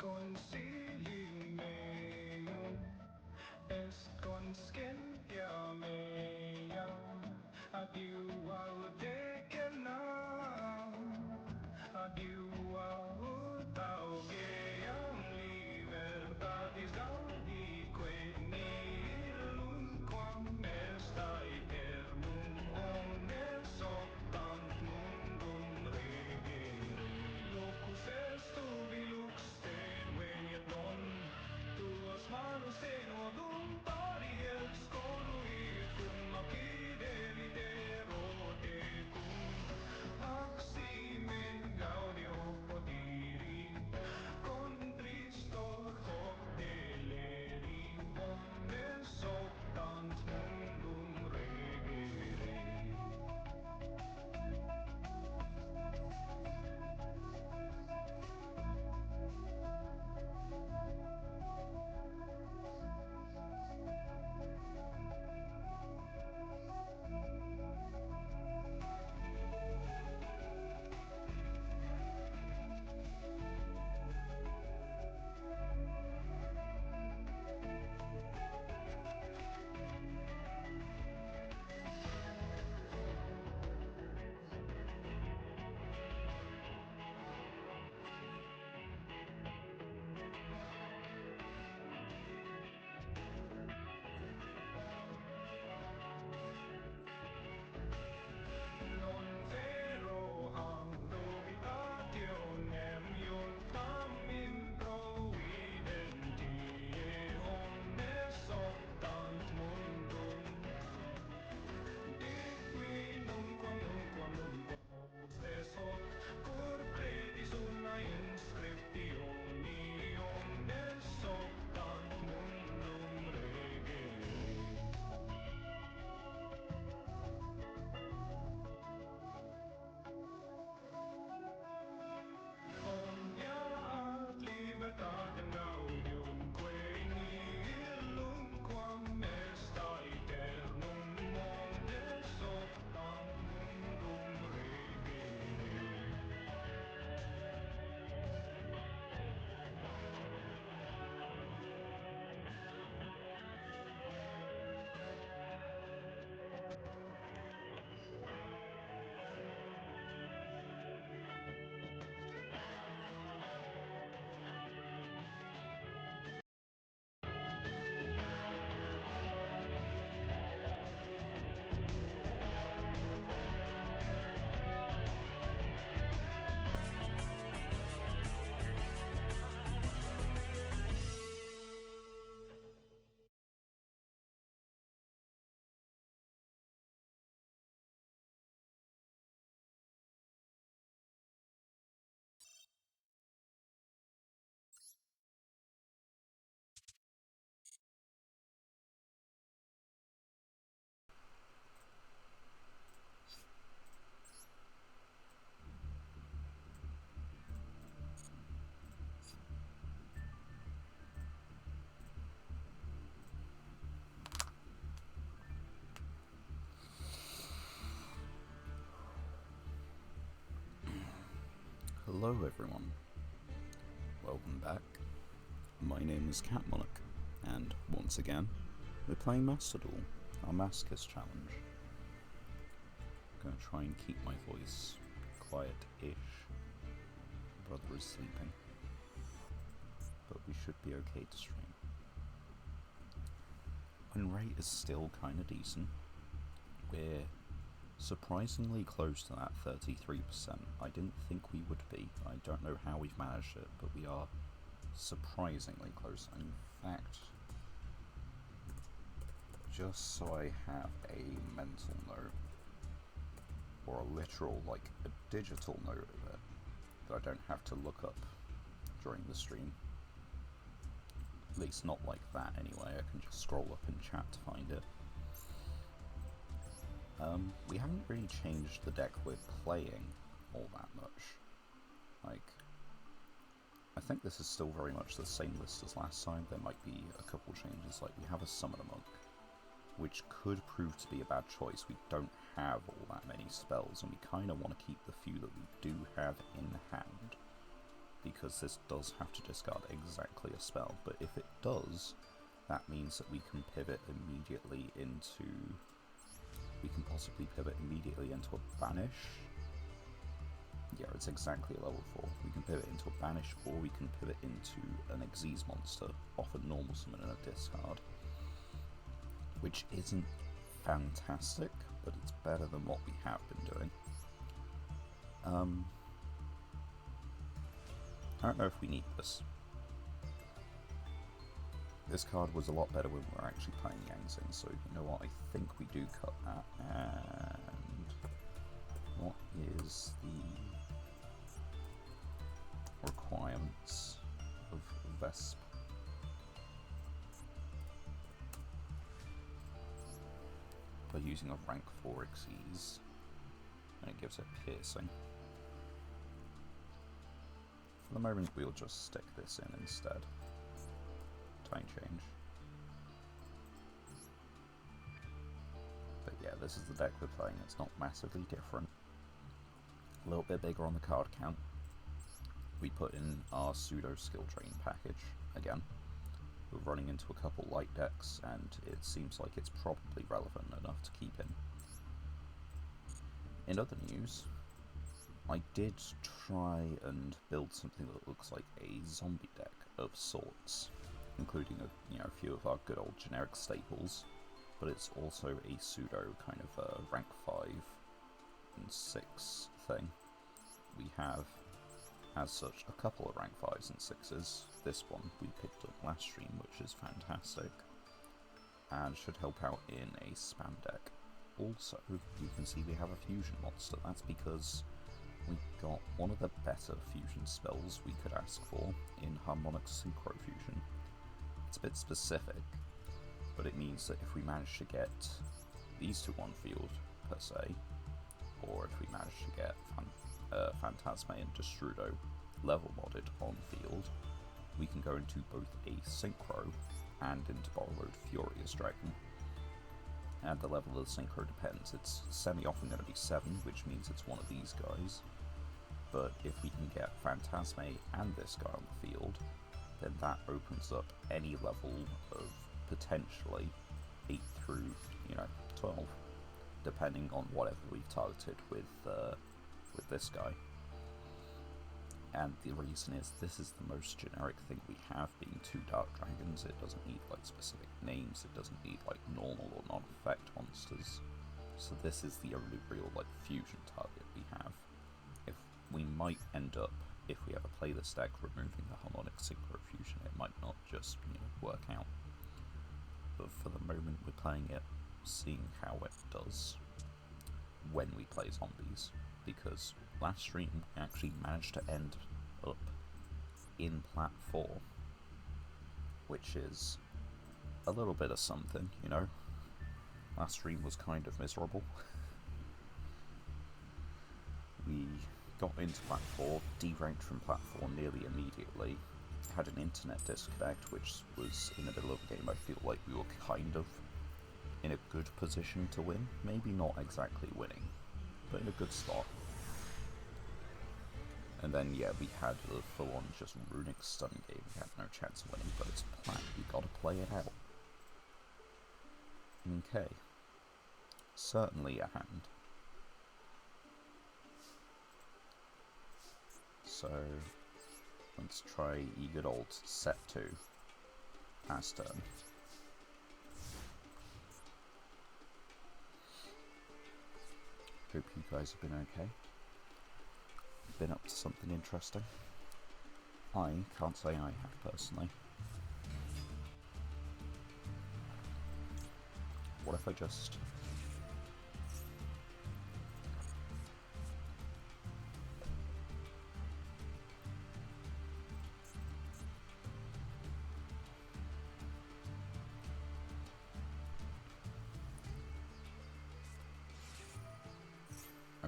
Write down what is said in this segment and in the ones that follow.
concilium est conscientia mea adieu decenam adieu taugeam libertatis gaudique nihilum quam est aeternum omnes optant mundum regere locus est ubi lux te veniet non tuas manus tenodum paries coluit cum acide litero tecum maxime gaudio podiri contristor hoc deleri omnes optant mundum regere. Non vero ham dubitationem iutam in providentie omnes optant mundum divinum es hoc cur credis una inscriptioni omnes optant mundum regere. Omnia ad libertatem gaudium quae nihilum quam est aeternum omnes optant mundum regere. Hello everyone, welcome back. My name is Cat Monarch, and once again, we're playing Master Duel, our Masochist challenge. I'm going to try and keep my voice quiet-ish. Brother is sleeping, but we should be okay to stream. Win rate is still kinda decent. We're surprisingly close to that 33%. I didn't think we would be. I don't know how we've managed it, but we are surprisingly close. In fact, just so I have a mental note, or a literal, like a digital note of it, that I don't have to look up during the stream. At least not like that anyway, I can just scroll up in chat to find it. We haven't really changed the deck we're playing all that much. Like, I think this is still very much the same list as last time. There might be a couple changes, like we have a Summoner Monk, which could prove to be a bad choice. We don't have all that many spells, and we kind of want to keep the few that we do have in hand. because this does have to discard exactly a spell, but if it does, that means that we can pivot immediately into... we can possibly pivot immediately into a Banish. Yeah, it's exactly a level 4. We can pivot into a Banish, or we can pivot into an Xyz monster off a normal summon and a discard. Which isn't fantastic, but it's better than what we have been doing. I don't know if we need this. This card was a lot better when we were actually playing Yangzing, so you know what, I think we do cut that. And what is the requirements of Vesp? By using a rank 4 Xyz, and it gives it piercing. For the moment, we'll just stick this in instead. Tiny change. But yeah, this is the deck we're playing. It's not massively different. A little bit bigger on the card count. We put in our pseudo skill drain package again. We're running into a couple light decks, and it seems like it's probably relevant enough to keep in. In other news, I did try and build something that looks like a zombie deck of sorts, including a few of our good old generic staples, but it's also a pseudo kind of rank 5 and 6 thing. We have, as such, a couple of rank 5s and 6s. This one we picked up last stream, which is fantastic, and should help out in a spam deck. Also, you can see we have a fusion monster. That's because we got one of the better fusion spells we could ask for in Harmonic Synchro Fusion. It's a bit specific, but it means that if we manage to get these two on field, per se, or if we manage to get Phantasme and Destrudo level modded on field, we can go into both a Synchro and into Borrowed Furious Dragon. And the level of the Synchro depends. It's semi-often going to be 7, which means it's one of these guys. But if we can get Phantasme and this guy on the field, then that opens up any level of potentially 8 through, 12, depending on whatever we've targeted with this guy. And the reason is this is the most generic thing we have, being 2 Dark Dragons. It doesn't need specific names, it doesn't need normal or non-effect monsters. So this is the only real fusion target we have. If we might end up, if we ever play this deck, removing the Harmonic Synchro Fusion, it might not just work out. But for the moment we're playing it, seeing how it does when we play zombies, because last stream we actually managed to end up in Plat 4, which is a little bit of something, Last stream was kind of miserable. We got into Plat 4, deranked from Plat 4 nearly immediately, had an internet disconnect, which was in the middle of the game. I feel like we were kind of in a good position to win. Maybe not exactly winning, but in a good spot. And then, yeah, we had a full-on just runic stun game. We had no chance of winning, but it's Plat. You gotta play it out. Okay. Certainly a hand. So, let's try good old set 2. Pass turn. Hope you guys have been okay. Been up to something interesting. I can't say I have personally. What if I just...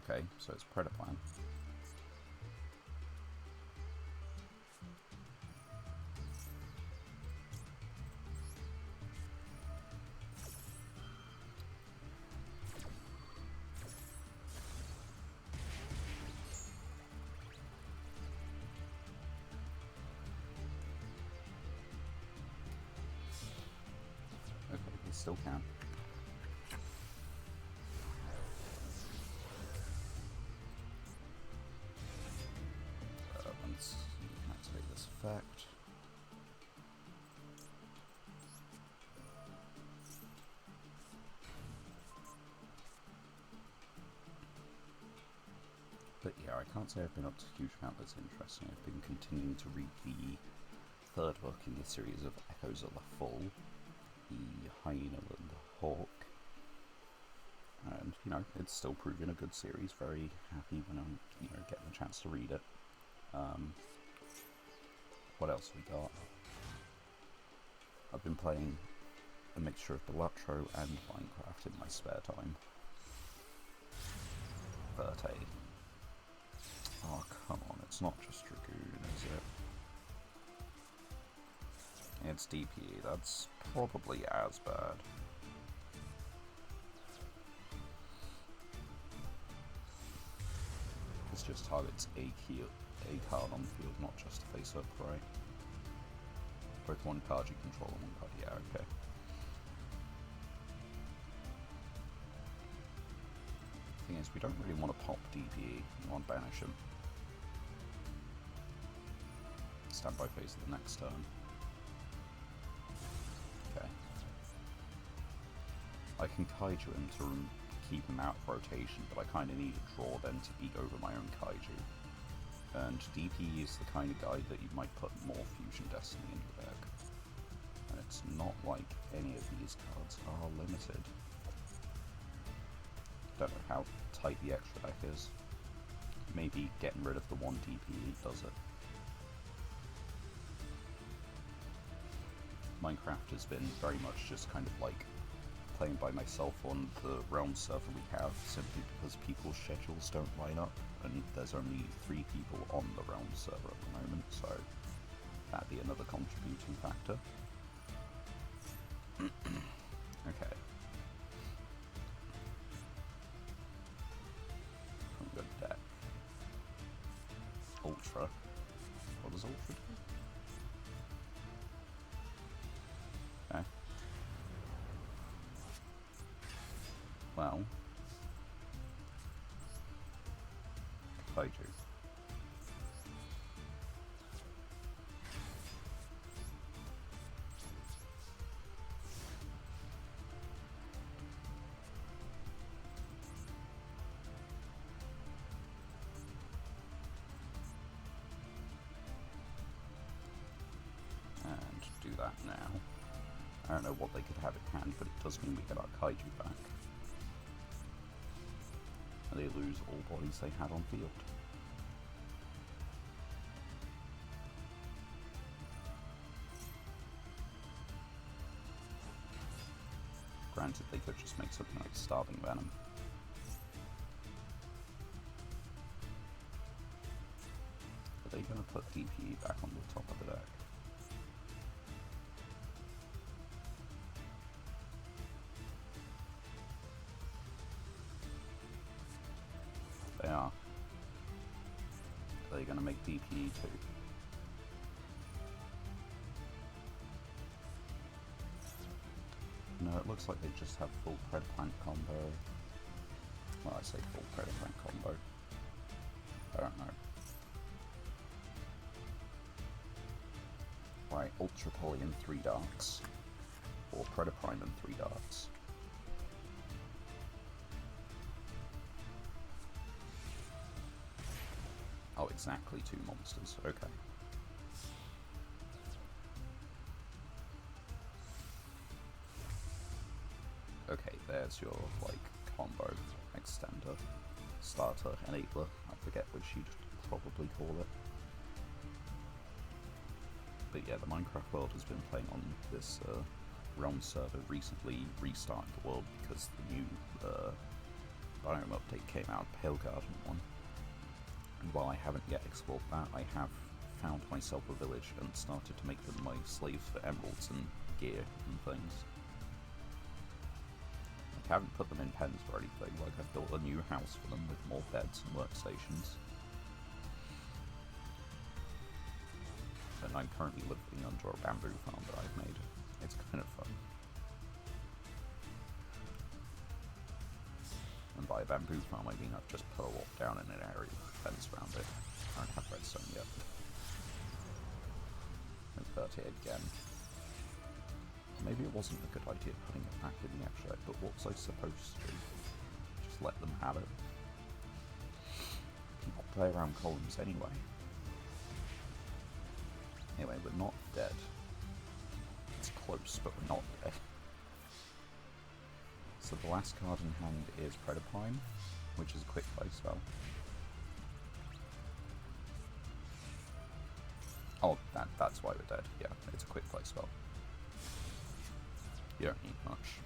Okay, so it's Predaplan. still can. Let's activate this effect. But yeah, I can't say I've been up to a huge amount that's interesting. I've been continuing to read the third book in the series of Echoes of the Fall, the Hyena and the Hawk. And, you know, it's still proving a good series. Very happy when I'm, you know, getting a chance to read it. What else we got? I've been playing a mixture of Balatro and Minecraft in my spare time. Verte. Oh, come on, it's not just Dragoon, is it? It's DPE, that's probably as bad. This just targets a card on the field, not just a face-up, right? Both one card you control and one card, yeah, okay. Thing is, we don't really want to pop DPE, we want to banish him. Standby phase of the next turn. Okay. I can kaiju him to keep him out of rotation, but I kind of need a draw then to beat over my own kaiju. And DP is the kind of guy that you might put more Fusion Destiny in your deck. And it's not like any of these cards are limited. Don't know how tight the extra deck is. Maybe getting rid of the one DPE does it. Minecraft has been very much just kind of like playing by myself on the Realm server we have, simply because people's schedules don't line up, and there's only 3 people on the Realm server at the moment, so that'd be another contributing factor. Okay. Good deck. Ultra. What does Ultra do? Okay. Well, Kaiju. And do that now. I don't know what they could have in hand, but it does mean we get our Kaiju back. And they lose all bodies they had on field. Granted, they could just make something like Starving Venom. Are they going to put DPE back on the top of the deck? They are. Are they going to make DPE too? No, it looks like they just have full Predaplant combo. Well, I say full Predaplant combo. I don't know. Right, Ultra Poly and 3 Darks. Or Predaprime and 3 Darks. Oh, exactly 2 monsters, okay. Okay, there's your, like, combo extender, starter, enabler, I forget which you'd probably call it. But yeah, the Minecraft world has been playing on this Realm server, recently restarted the world because the new biome update came out, Pale Garden one. And while I haven't yet explored that, I have found myself a village and started to make them my slaves for emeralds and gear and things. I haven't put them in pens or anything, like I've built a new house for them with more beds and workstations. And I'm currently living under a bamboo farm that I've made. It's kind of fun. by a bamboo farm, I mean I've just put a wall down in an area with a fence around it. I don't have redstone yet. Let's put it again. Maybe it wasn't a good idea putting it back in the extract, but what was I supposed to do? Just let them have it? People play around columns anyway. Anyway, we're not dead. It's close, but we're not dead. So the last card in hand is Predapine, which is a quick play spell. Oh, that's why we're dead. Yeah, it's a quick play spell. You don't need much.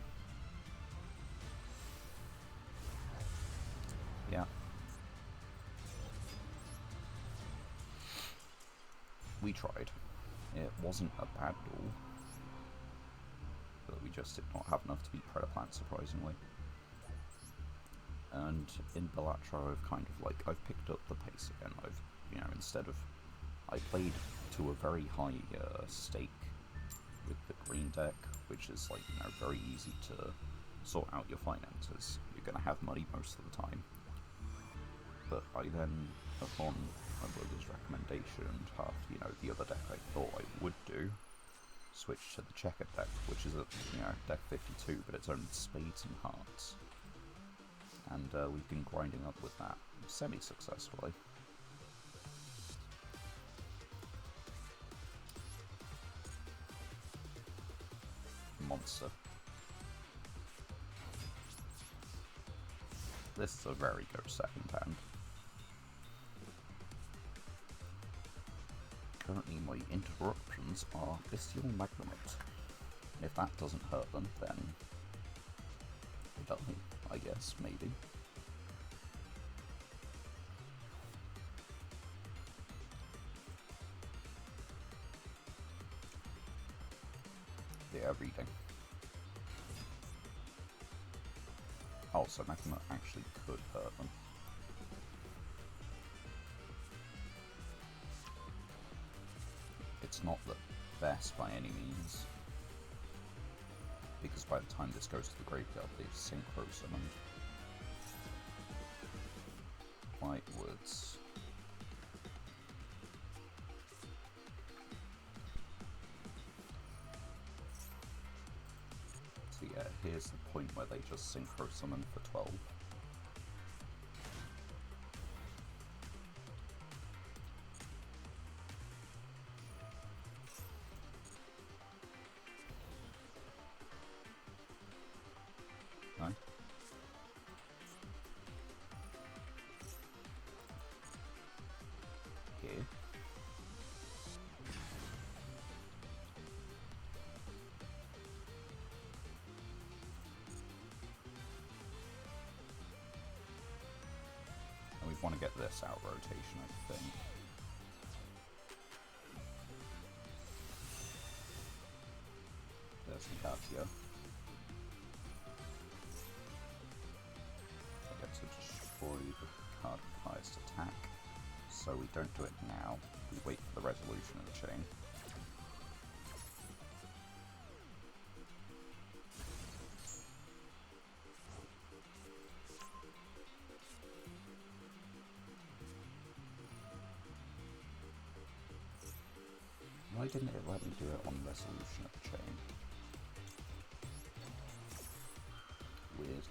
Yeah. We tried. It wasn't a bad duel, but we just did not have enough to beat Predaplant, surprisingly. And in Balatro, I've picked up the pace again. Instead of, I played to a very high stake with the green deck, which is very easy to sort out your finances. You're going to have money most of the time. But I then, upon my brother's recommendation and after, the other deck I thought I would do, switched to the checkered deck, which is deck 52, but it's only spades and hearts. And we've been grinding up with that semi-successfully. Monster. This is a very good second hand. Currently my interruptions are Bestial Magnemite. If that doesn't hurt them, then they die, I guess, maybe. Yeah, reading. Oh, so Magnemite actually could hurt them. It's not the best by any means, because by the time this goes to the graveyard, they've synchro summoned. Whitewoods. So yeah, here's the point where they just synchro summon for 12. No? Here. And we want to get this out rotation, I think. There's the card here. I get to destroy the card with highest attack, so we don't do it now. We wait for the resolution of the chain. Why didn't it let me do it on resolution of the chain? Weird.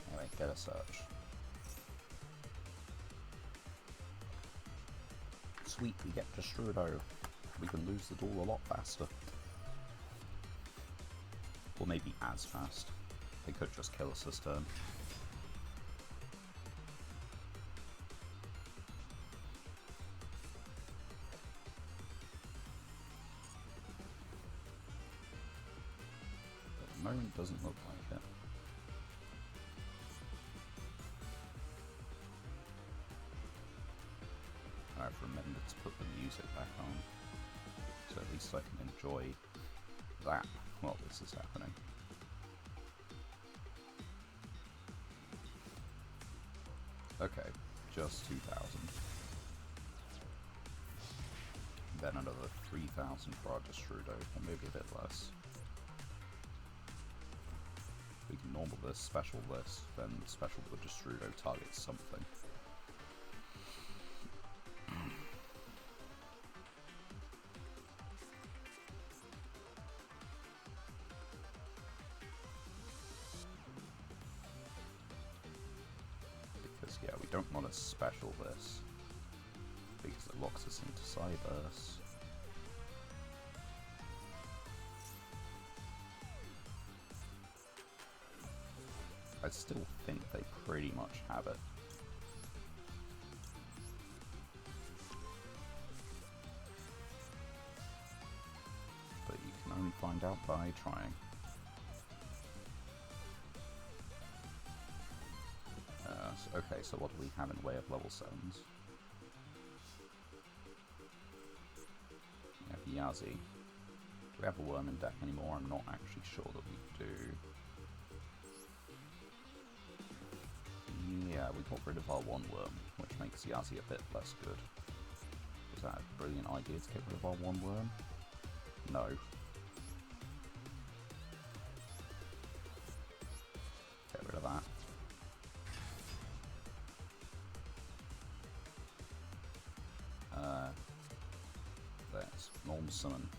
Anyway, get a search. Sweet, we get Destrudo. We can lose the duel a lot faster. Or maybe as fast. They could just kill us this turn. But at the moment, doesn't look like it. I've remembered to put the music back on, so at least I can enjoy that while this is happening. Okay, just 2,000. Then another 3,000 for our Destrudo, or maybe a bit less. We can normal this, special this, then special with Destrudo targets something. Because yeah, we don't want to special this, because it locks us into Cyburst. I still think they pretty much have it. But you can only find out by trying. Okay, so what do we have in the way of level 7s? We have Yazi. Do we have a worm in deck anymore? I'm not actually sure that we do. Yeah, we got rid of our one worm, which makes Yazi a bit less good. Was that a brilliant idea to get rid of our one worm? No. Get rid of that. Let's normal summon.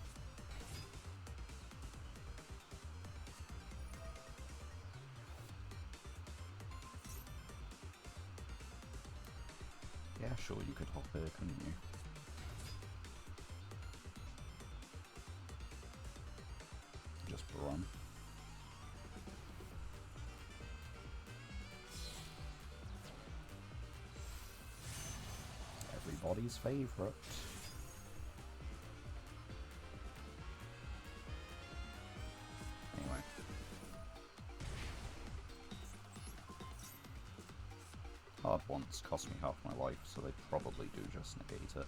Yeah, sure, you could hop here, couldn't you? Just run. Everybody's favourite. Anyway. Hard ones cost me half my life, so they probably do just negate it.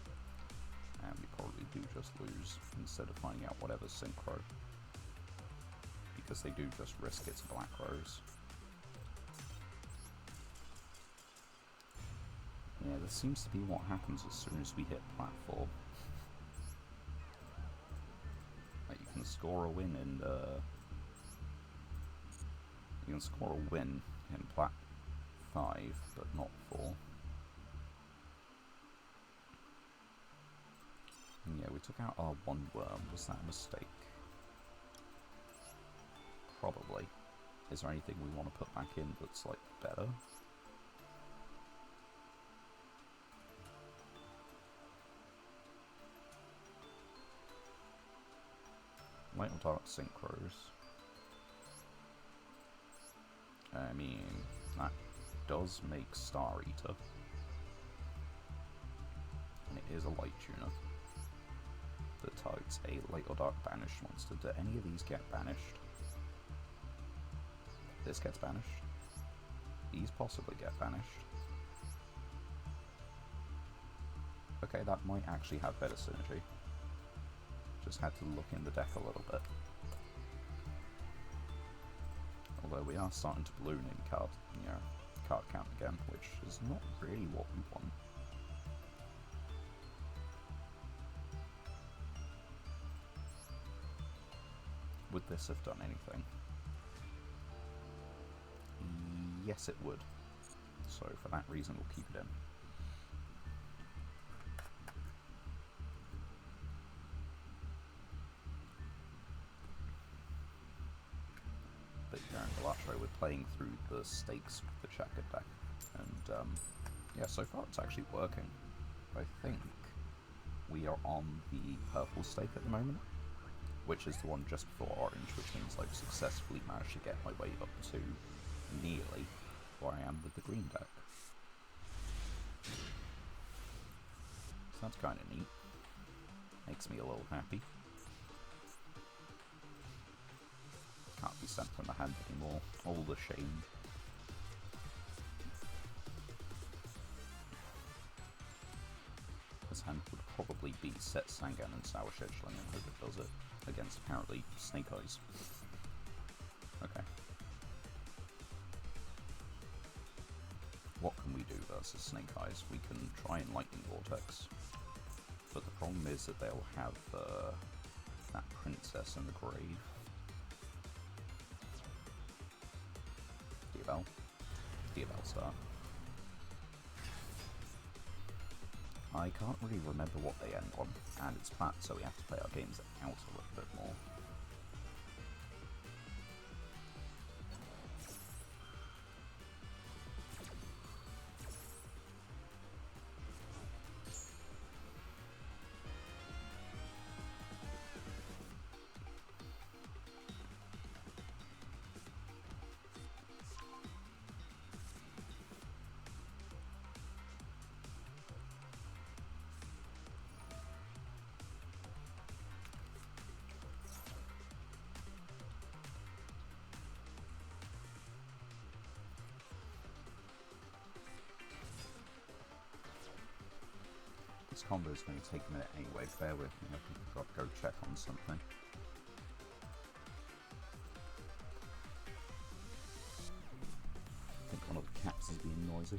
And we probably do just lose, instead of finding out whatever's synchro. Because they do just risk it to Black Rose. Yeah, this seems to be what happens as soon as we hit platform. Like, you can score a win in you can score a win in plat 5, but not 4. And yeah, we took out our one worm. Was that a mistake? Probably. Is there anything we want to put back in that's, like, better? Light or dark synchros. I mean, that does make Star Eater. And it is a light tuner that targets a light or dark banished monster. Do any of these get banished? This gets banished. These possibly get banished. Okay, that might actually have better synergy. Just had to look in the deck a little bit. Although we are starting to balloon in card count again, which is not really what we want. Would this have done anything? Yes, it would. So for that reason, we'll keep it in. But yeah, in Galacho, we're playing through the stakes with the checkered deck, and yeah, so far it's actually working. I think we are on the purple stake at the moment, which is the one just before orange, which means I've successfully managed to get my way up to nearly where I am with the green deck. So that's kind of neat. Makes me a little happy. Can't be sent from the hand anymore. All the shame. This hand would probably be set Sangan and Sour Scheduling and hope it does it against apparently Snake Eyes. Okay. what can we do versus Snake Eyes? We can try and Lightning Vortex, but the problem is that they'll have that princess in the grave. Diabell? Diabell start. I can't really remember what they end on, and it's flat, so we have to play our games out a little bit more. This combo is going to take a minute anyway, bear with me, I've got to go check on something. I think one of the cats is being noisy.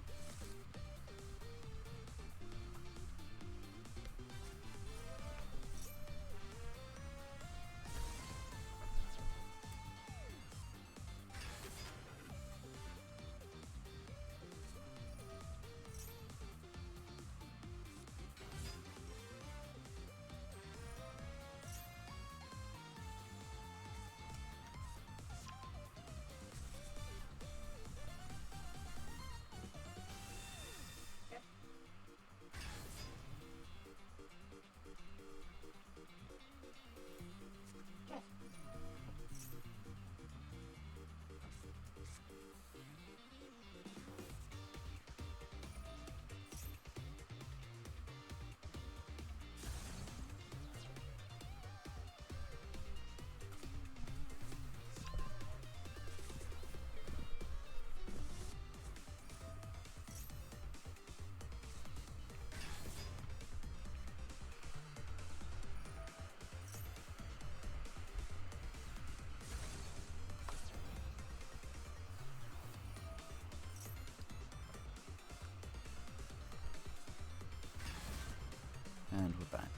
And we're back.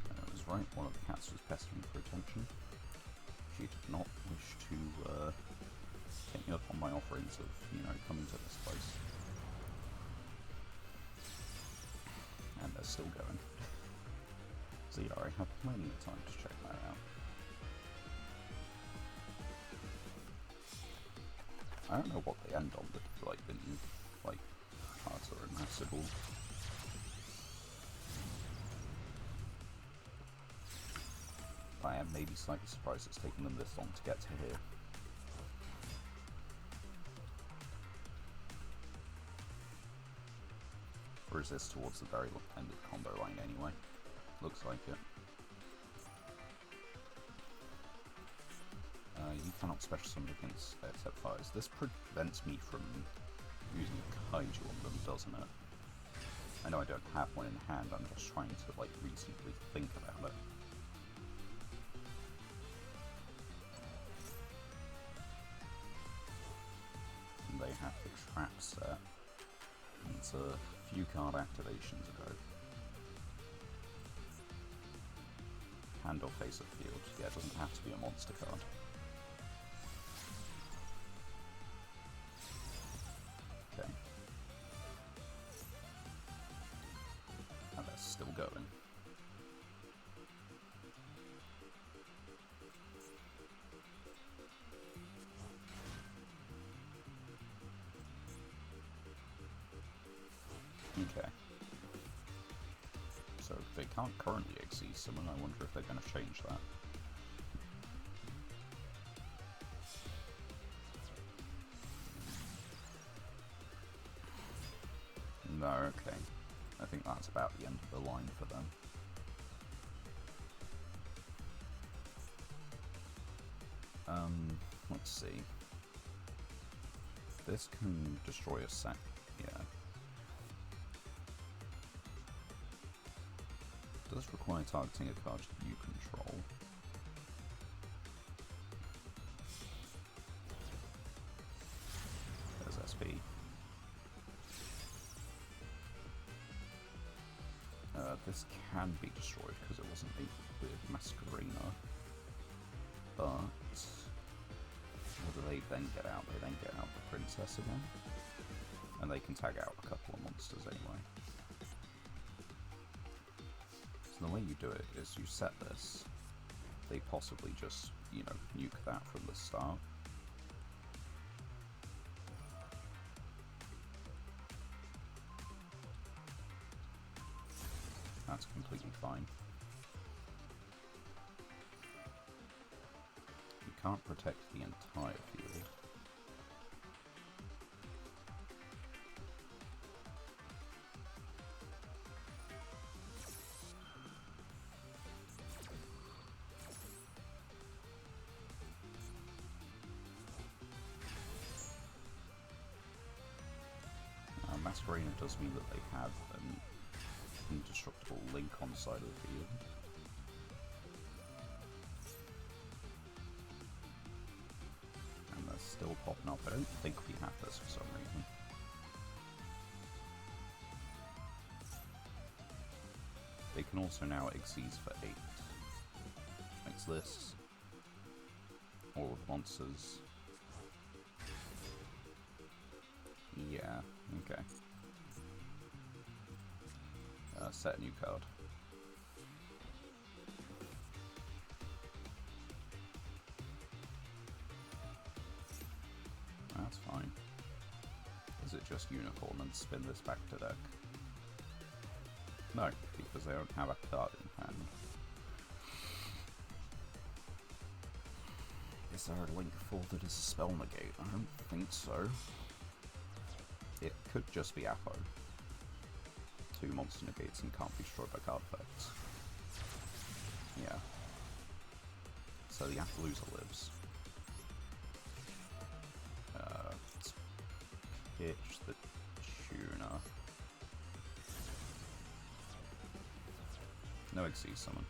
I was right, one of the cats was pestering for attention. She did not wish to take me up on my offerings of, coming to this place. And they're still going. So yeah, I have plenty of time to check that out. I don't know what they end on, but the new, Carter and Massador. I am maybe slightly surprised it's taken them this long to get to here. Or is this towards the very end of the combo line anyway? Looks like it. You cannot special summon against except fires. This prevents me from using a kaiju on them, doesn't it? I know I don't have one in hand, I'm just trying to reasonably think about it. They have the trap set. It's a few card activations ago. Hand or face of field. Yeah, it doesn't have to be a monster card. Okay. And they're still going. Okay. So they can't currently exceed summon, I wonder if they're going to change that. No, okay. I think that's about the end of the line for them. Let's see. This can destroy a set, yeah. Does require targeting a card you control. There's SP. This can be destroyed because it wasn't with Masquerina, but what do they then get out? They then get out the Princess again, and they can tag out a couple of monsters anyway. So the way you do it is you set this, they possibly just, you know, nuke that from the start. That's completely fine. You can't protect the entire field. Masquerina does mean that they have an indestructible link on the side of the field. And they're still popping up. I don't think we have this for some reason. They can also now exceed for 8. Makes this all of the monsters. Yeah, okay. Set a new card. That's fine. Is it just Unicorn and spin this back to deck? No, because they don't have a card in hand. Is there a link for that is spell negate? I don't think so. It could just be Apo. 2 monster negates and can't be destroyed by card effects. Yeah. So the Appaloosa lives. Let's pitch the tuner. No Exceed summon.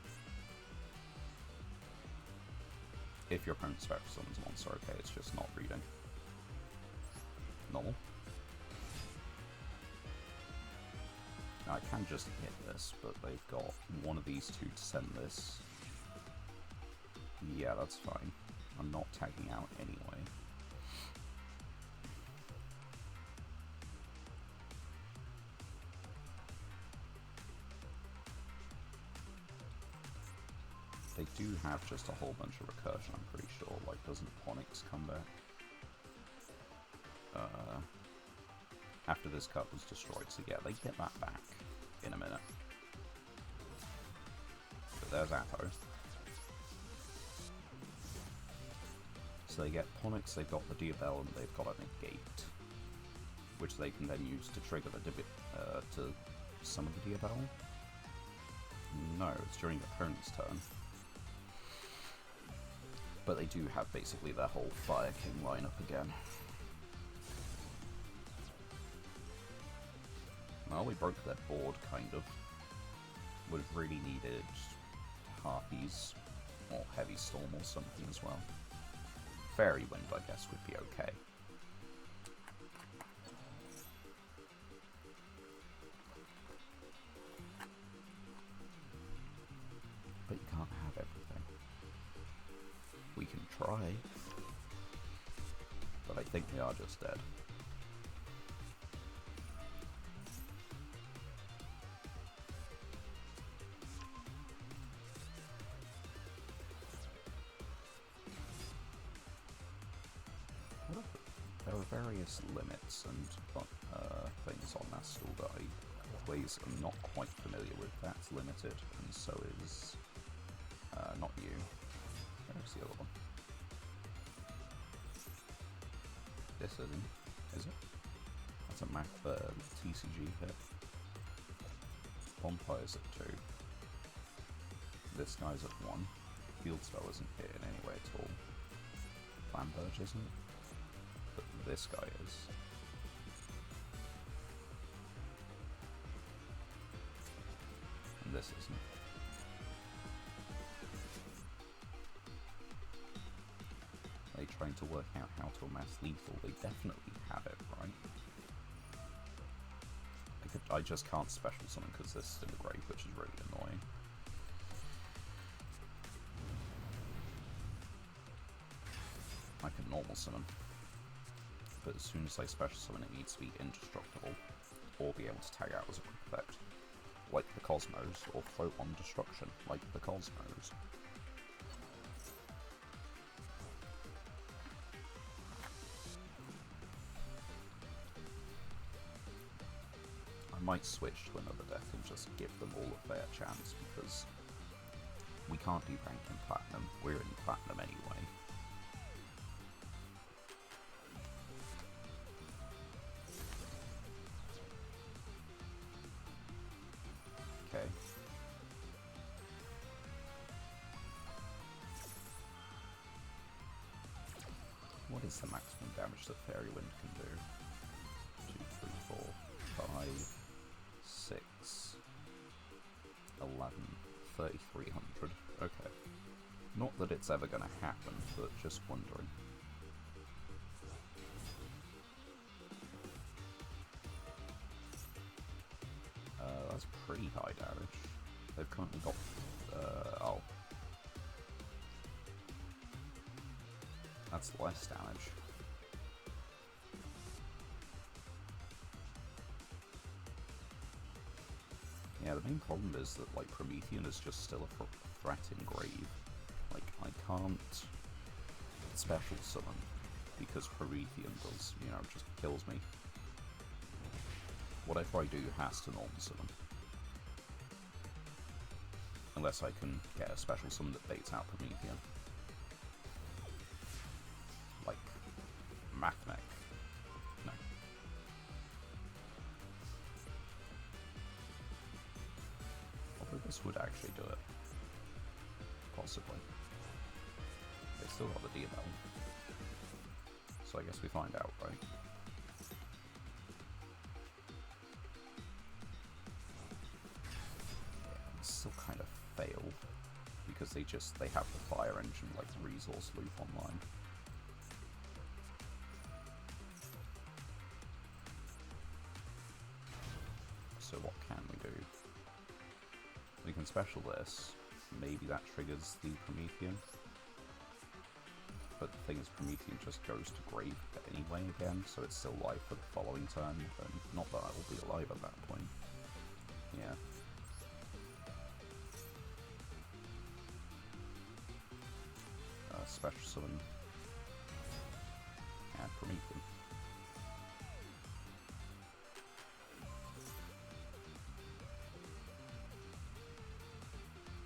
If your opponent special summons a monster, okay, it's just not reading. Normal. I can just hit this, but they've got one of these two to send this. Yeah, that's fine. I'm not tagging out anyway. They do have just a whole bunch of recursion, I'm pretty sure. Like, doesn't Onyx come back? After this card was destroyed, so yeah, they get that back in a minute. But there's Apo. So they get Onyx, they've got the Diabell, and they've got a Negate, which they can then use to trigger the to summon the Diabell. No, it's during the opponent's turn. But they do have basically their whole Fire King lineup again. Well, we broke their board, kind of. Would have really needed Harpies, or Heavy Storm or something as well. Fairy Wind, I guess, would be okay. But you can't have everything. We can try, but I think we are just dead. There are various limits and things on Mastal that I always am not quite familiar with. That's limited, and so is not you. Where's the other one? This isn't, is it? That's a Mac TCG hit. Bonfire's at 2. This guy's at 1. Field Spell isn't hit in any way at all. Flamberge isn't. But this guy is. And this isn't. They trying to work out how to amass lethal. They definitely have it, right? I just can't special summon because this is in the grave, which is really annoying. I can normal summon, but as soon as I special summon it needs to be indestructible, or be able to tag out as a quick effect, like the Cosmos, or float on destruction, like the Cosmos. I might switch to another deck and just give them all a fair chance, because we can't do rank in Platinum, we're in Platinum anyway. Okay. What is the maximum damage that Fairy Wind can do? 2, 3, 4, 5, 6, 11, 3,300. Okay. Not that it's ever gonna happen, but just wondering. That's pretty high damage. They've currently got, oh. That's less damage. Yeah, the main problem is that, like, Promethean is just still a threat in grave. Like, I can't special summon because Promethean does, you know, just kills me. Whatever I do has to normal summon. Unless I can get a special summon that baits out Promethean. Like, Machmech. No. Although this would actually do it. Possibly. They still got the DML. So I guess we find out, right? Yeah, it's still kind of fail. Because they have the fire engine like resource loop online. So what can we do? We can special this. Maybe that triggers the Promethean. But the thing is, Promethean just goes to grave anyway again, so it's still live for the following turn, and not that I will be alive at that point. Yeah. Special summon. And Promethean.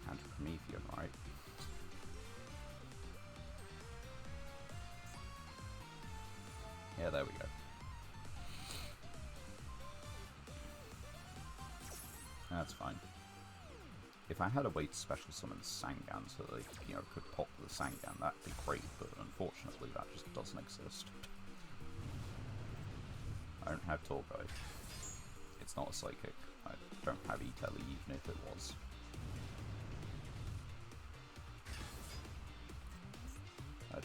And Promethean, right? Yeah, there we go. That's fine. If I had a way to special summon Sangan so they, you know, could pop the Sangan, that'd be great, but unfortunately that just doesn't exist. I don't have Torguide. It's not a psychic. I don't have E-Telly even if it was.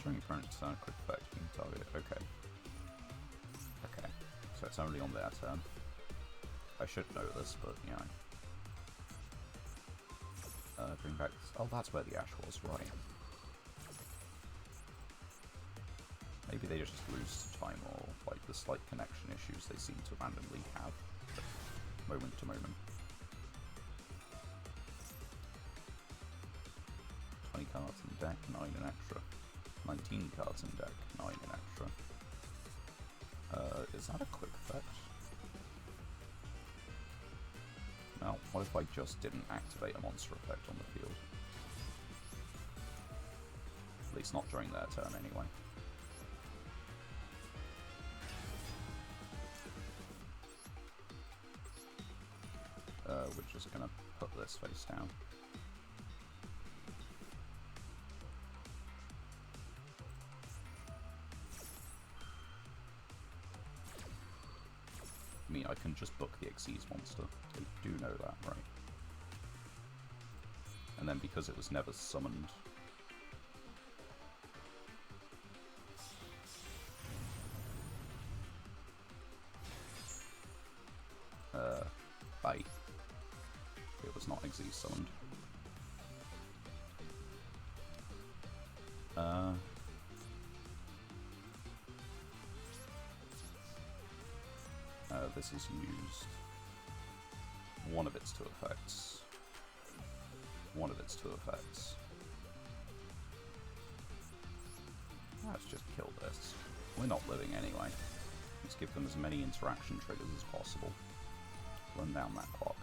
During opponent's turn, quick effect, you can target it. Okay. Okay. So it's only on their turn. I should know this, but, you know. Bring back... Oh, that's where the Ash was, right. Maybe they just lose time, or, like, the slight connection issues they seem to randomly have moment to moment. 20 cards in deck, 9 in extra. 19 cards in deck, 9 in extra. Is that a quick effect? Now, what if I just didn't activate a monster effect on the field? At least not during their turn, anyway. We're just gonna put this face down. I mean, I can just book the Xyz monster. They do know that, right? And then because it was never summoned... bait. It was not XZ summoned. This is used. One of its two effects. One of its two effects. Let's just kill this. We're not living anyway. Let's give them as many interaction triggers as possible. Run down that clock.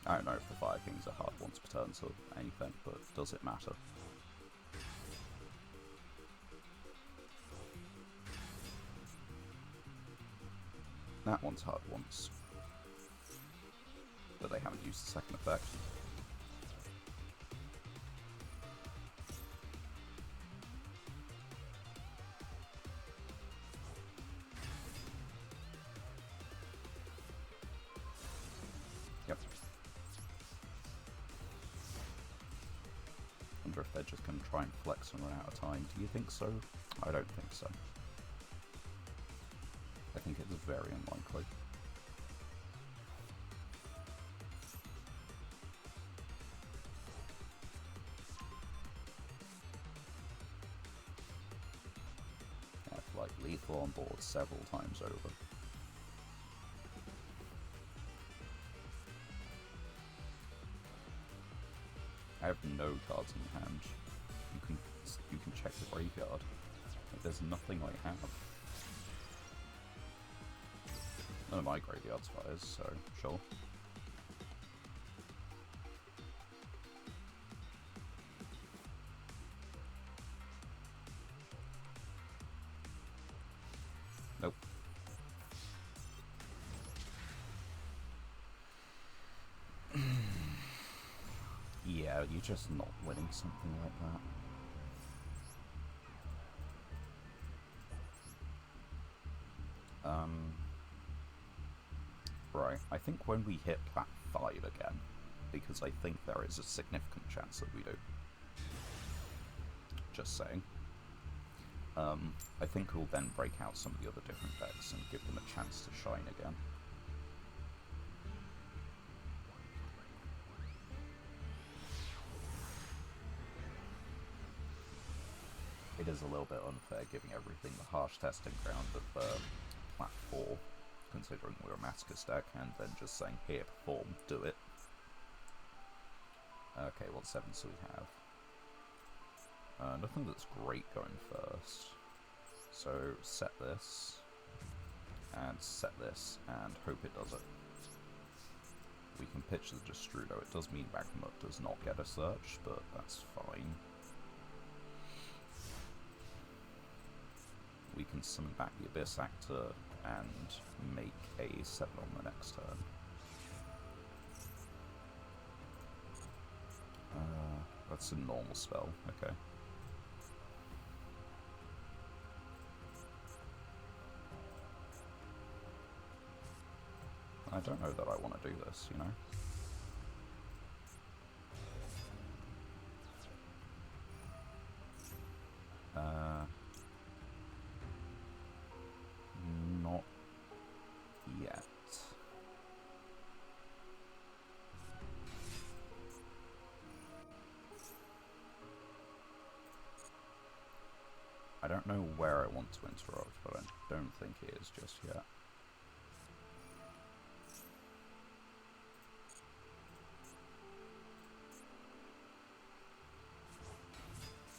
I don't know if the Fire Kings are hard once per turn or anything, but does it matter? That one's hard once. But they haven't used the second effect. Yep. Wonder if they're just going to try and flex and run out of time. Do you think so? I don't think so. I think it's very unlikely. I have like lethal on board several times over. I have no cards in hand. You can check the graveyard. Like, there's nothing I have. None of my graveyard's fires, so sure. Nope. Yeah, you're just not winning something like that. Right, I think when we hit plat 5 again, because I think there is a significant chance that we do. Just saying. I think we'll then break out some of the other different decks and give them a chance to shine again. It is a little bit unfair giving everything the harsh testing ground of plat 4, considering we're a Masochist deck, and then just saying, here, perform, do it. Okay, what 7s do we have? Nothing that's great going first. So, set this, and set this, and hope it does it. We can pitch the Destrudo. It does mean Bakhmut does not get a search, but that's fine. We can summon back the Abyss Actor and make a 7 on the next turn. That's a normal spell, okay. I don't know that I want to do this, you know? Not yet. I don't know where I want to interrupt, but I don't think it is just yet.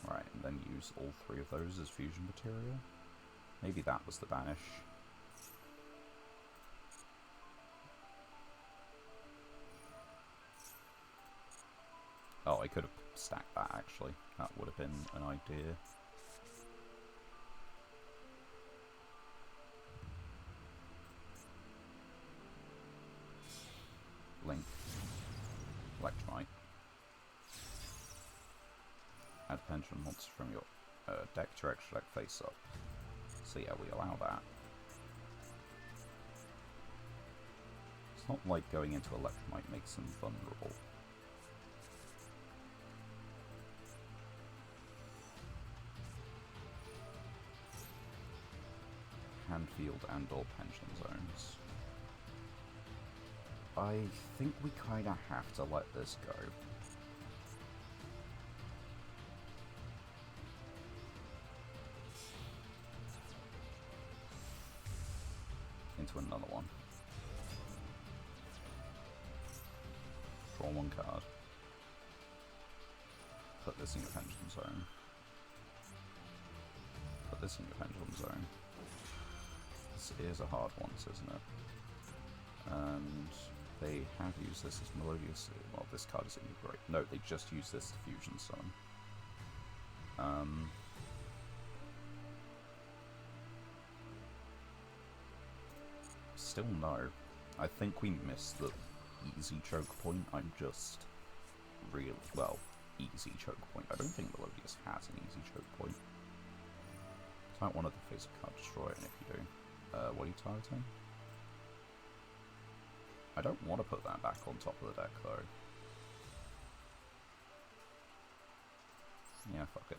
Right, and then use all 3 of those as fusion material. Maybe that was the banish. Oh, I could have stacked that actually. That would have been an idea. Link. Electromite. Add pension monster from your deck to extra deck face up. So yeah, we allow that. It's not like going into Electromite makes them vulnerable. hand field and or pension zones. I think we kinda have to let this go. Into another one. Draw one card. Put this in your pendulum zone. Put this in your pendulum zone. This is a hard one, isn't it? And they have used this as Melodious. Well, this card is in your great. No, they just used this to Fusion Summon. Still no. I think we missed the easy choke point. I'm just really, well, easy choke point. I don't think Melodious has an easy choke point. So I might want to face a card destroy it, and if you do, what are you targeting? I don't want to put that back on top of the deck though. Yeah, fuck it.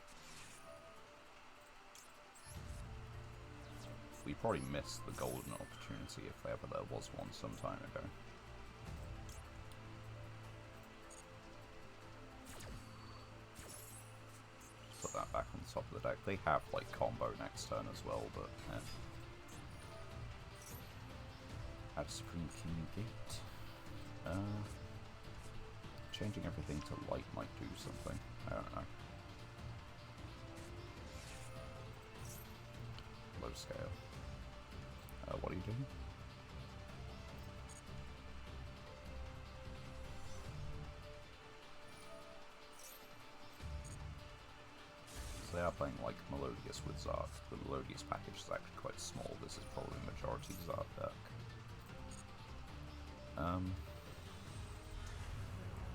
We probably missed the golden opportunity if ever there was one some time ago. Just put that back on top of the deck. They have like combo next turn as well, but add Supreme King Gate. Changing everything to light might do something. I don't know. Low scale. What are you doing? So they are playing like Melodious with Zark. The Melodious package is actually quite small. This is probably majority Zark deck.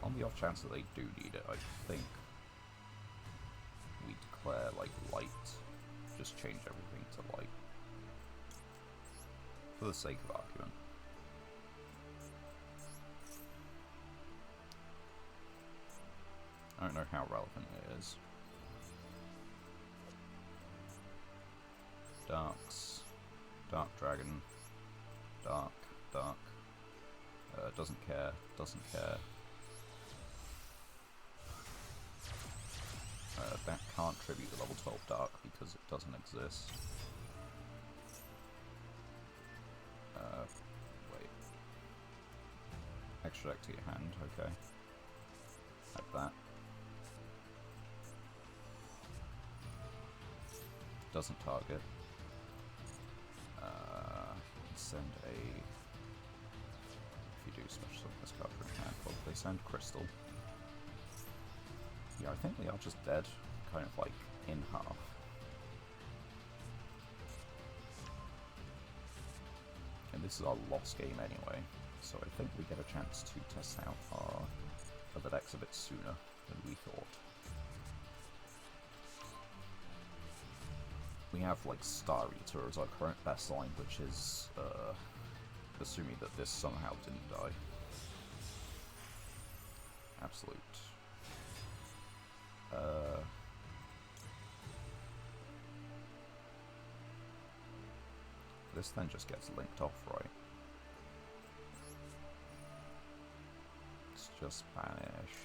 On the off chance that they do need it, I think we declare like light. Just change everything to light. For the sake of argument. I don't know how relevant it is. Darks. Dark Dragon. Dark. Dark. Doesn't care. Doesn't care. That can't tribute the level 12 Dark because it doesn't exist. Wait. Extra deck to your hand, okay. Like that. Doesn't target. Send a... If you do special summon this card from your hand, well, they send Crystal. Yeah, I think we are just dead, kind of like in half. And this is our lost game anyway, so I think we get a chance to test out our other decks a bit sooner than we thought. We have like Star Eater as our current best line, which is assuming that this somehow didn't die. Absolute. This then just gets linked off, right? Let's just banish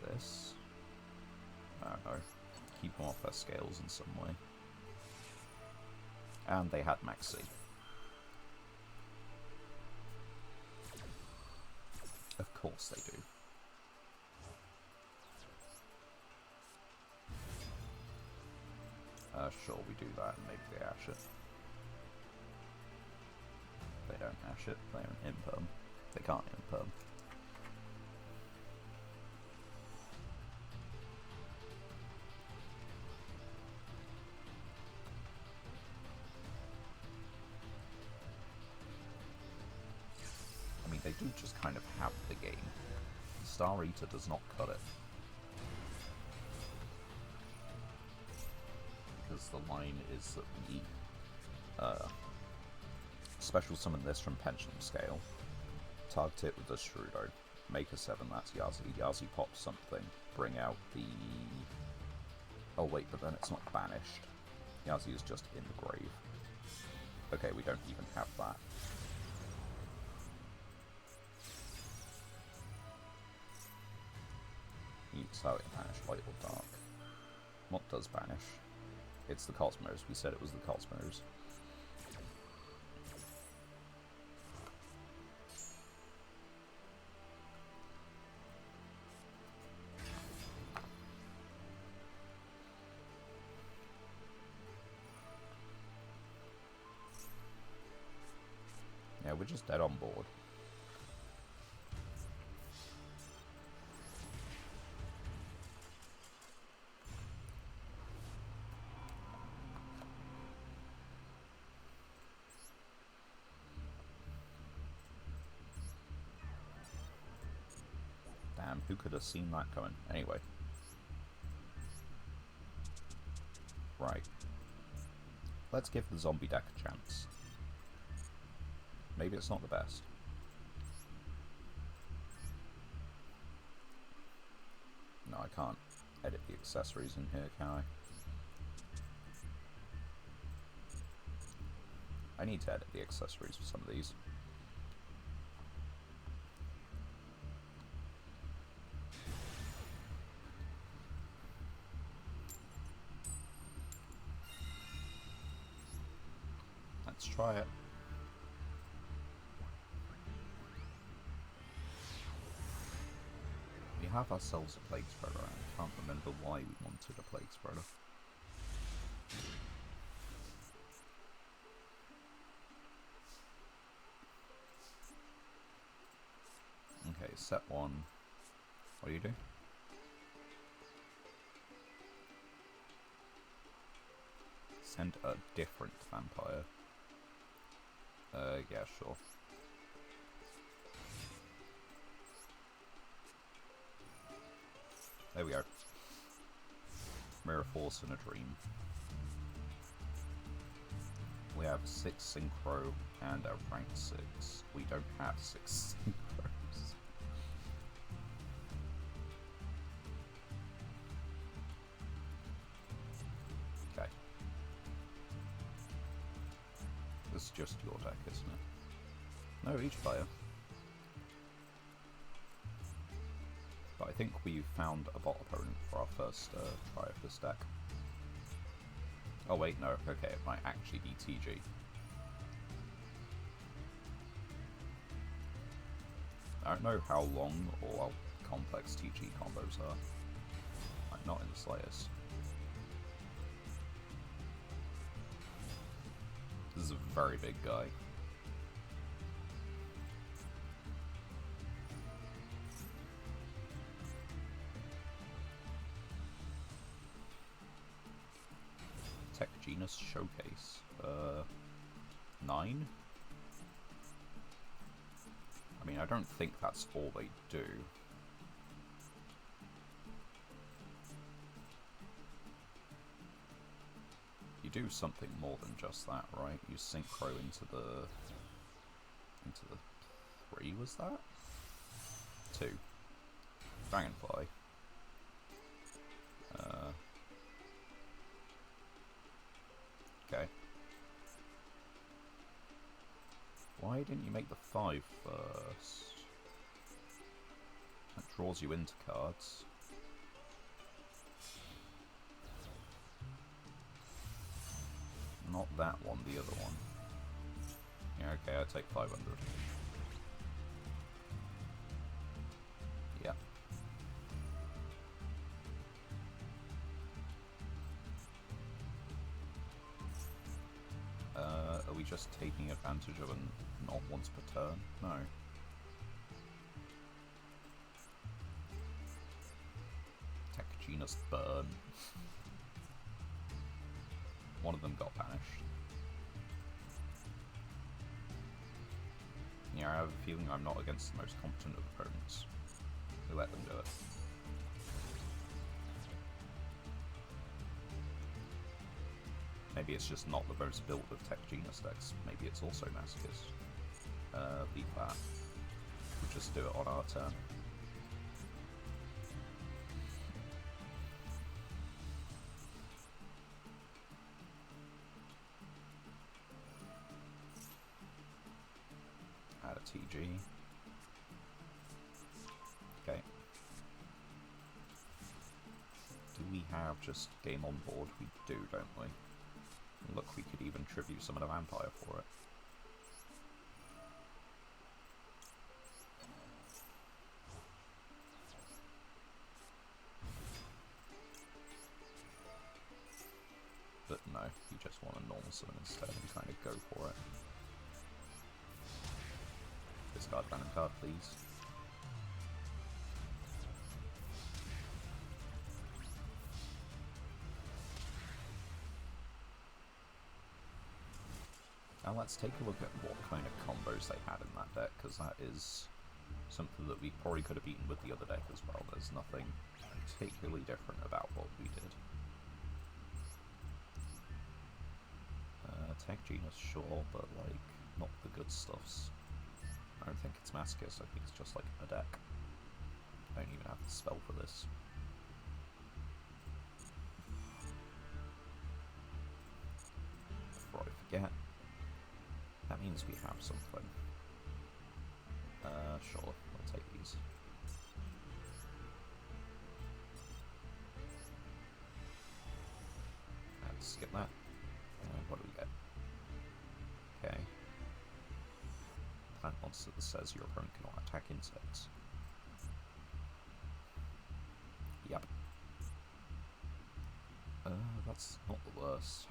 this. I don't know. Keep them off their scales in some way. And they had Maxi. Of course they do. Sure, we do that and maybe they ash it. They don't ash it, they're an imperm. They can't imperm. I mean, they do just kind of have the game. Star Eater does not cut it. Because the line is that we special summon this from Pendulum Scale, target it with the Shrudo, make a 7, that's Yazi. Yazi pops something, bring out the... Oh wait, but then it's not banished. Yazzie is just in the grave. Okay, we don't even have that. So it banish light or dark. What does banish? It's the Cosmos. We said it was the Cosmos. Yeah, we're just dead on board. Damn, who could have seen that coming? Anyway. Right. Let's give the zombie deck a chance. Maybe it's not the best. No, I can't edit the accessories in here, can I? I need to edit the accessories for some of these. Let's try it. We have ourselves a Plague Spreader, and I can't remember why we wanted a Plague Spreader. Okay, set one. What do you do? Send a different vampire. Yeah, sure. There we go. Mirror Force in a Dream. We have 6 Synchro and a rank 6. We don't have 6 Synchros. Okay. This is just your deck, isn't it? No, each player. But I think we've found a bot opponent for our first try of this deck. Oh wait, no, okay, it might actually be TG. I don't know how long or how complex TG combos are. Like, not in the slightest. This is a very big guy. Tech Genus Showcase. 9? I mean, I don't think that's all they do. You do something more than just that, right? You synchro into the 3, was that? 2. Dragonfly. Okay. Why didn't you make the 5 first? That draws you into cards. Not that one, the other one. Yeah, okay, I take 500. Yeah. Are we just taking advantage of a not once per turn? No. Tech Genus Burn. One of them got banished. Yeah, I have a feeling I'm not against the most competent of opponents. We let them do it. Maybe it's just not the most built of Tech Genus decks. Maybe it's also Masochist. Leave that. We'll just do it on our turn. TG. Okay. Do we have just game on board? We do, don't we? Look, we could even tribute summon a vampire for it. But no, you just want a normal summon instead and kind of go for it. Discard random card, please. Now let's take a look at what kind of combos they had in that deck, because that is something that we probably could have beaten with the other deck as well. There's nothing particularly different about what we did. Tech Genus, sure, but like, not the good stuffs. I don't think it's Masochist, I think it's just like a deck. I don't even have the spell for this. Before I forget, that means we have something. Sure, I'll take these. And skip that. And what do we get? Okay. Plant monster that says your opponent cannot attack insects. Yep. That's not the worst.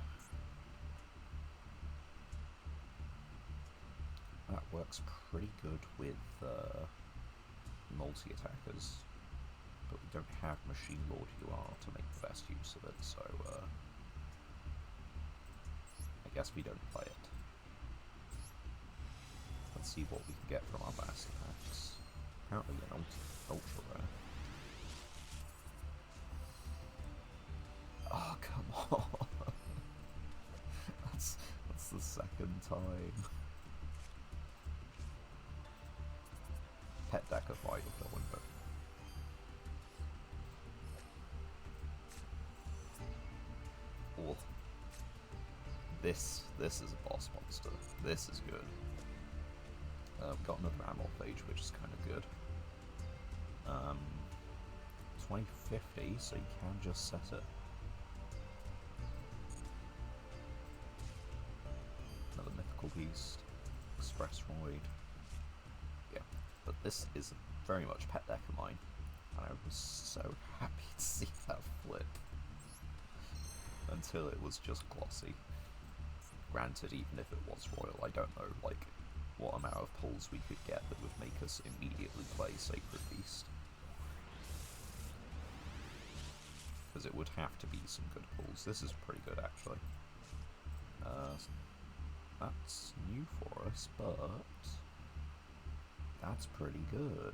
That works pretty good with multi-attackers, but we don't have Machine Lord UR to make the best use of it, so I guess we don't play it. Let's see what we can get from our fast attacks. Apparently an ultra rare. Oh, come on! that's the second time. Pet deck of Vital Killing, but oh, this is a boss monster. This is good. We've got another Amorphage, which is kind of good. 2050, so you can just set it. Another Mythical Beast, Express Roid. Yeah, but this is very much pet deck of mine, and I was so happy to see that flip. Until it was just glossy. Granted, even if it was royal, I don't know, like, what amount of pulls we could get that would make us immediately play Sacred Beast. Because it would have to be some good pulls. This is pretty good, actually. That's new for us, but that's pretty good.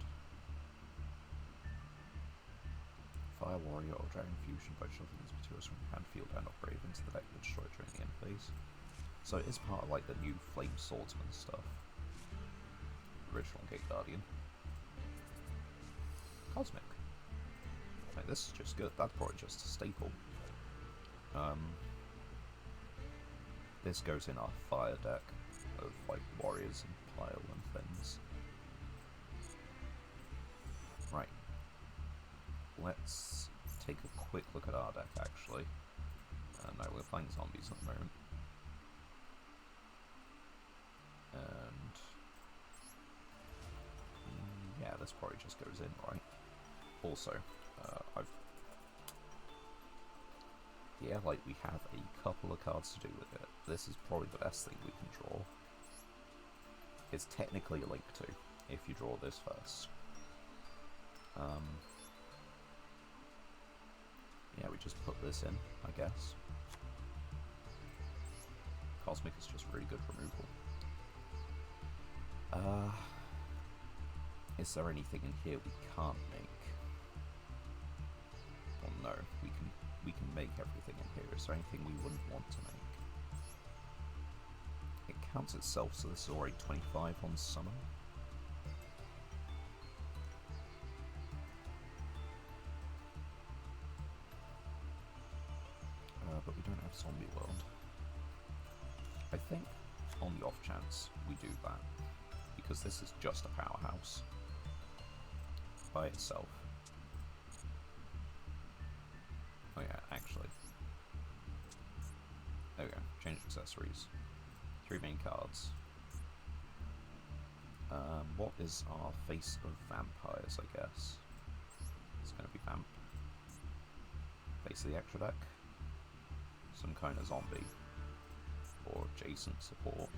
Fire Warrior or Dragon Fusion, both shuffling these materials from your hand, field, and or grave into the deck to destroy it during the end phase. So it is part of like the new Flame Swordsman stuff. Original Gate Guardian. Cosmic. Like, this is just good. That's probably just a staple. This goes in our fire deck of like warriors and pile and things. Right. Let's take a quick look at our deck actually. No, we're playing zombies at the moment. And yeah, this probably just goes in, right? Also, like we have a couple of cards to do with it. This is probably the best thing we can draw. It's technically a Link 2, if you draw this first. Yeah, we just put this in, I guess. Cosmic is just really good removal. Is there anything in here we can't make? Well, no, we can make everything in here. Is there anything we wouldn't want to make? It counts itself, so this is already 25 on summon. But we don't have Zombie World. I think, on the off chance, we do that. because this is just a powerhouse by itself. Oh yeah, actually. There we go, change accessories. 3 main cards. What is our face of vampires, I guess? It's going to be vamp. Face of the extra deck. Some kind of zombie. Or adjacent support.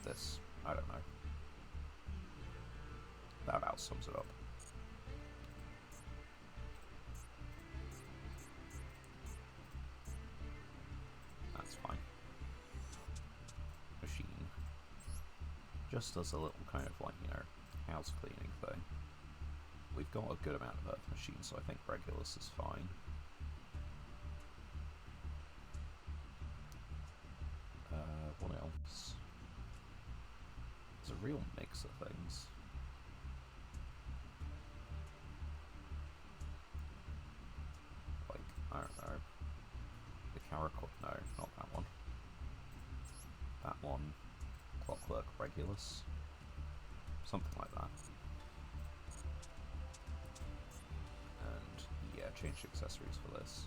This, I don't know. That about sums it up. That's fine. Machine. Just does a little kind of like, you know, house cleaning thing. We've got a good amount of Earth machines, so I think Regulus is fine. What else? It's a real mix of things. Like, I don't know. The Caracol, no, not that one. That one. Clockwork Regulus. Something like that. And yeah, change accessories for this.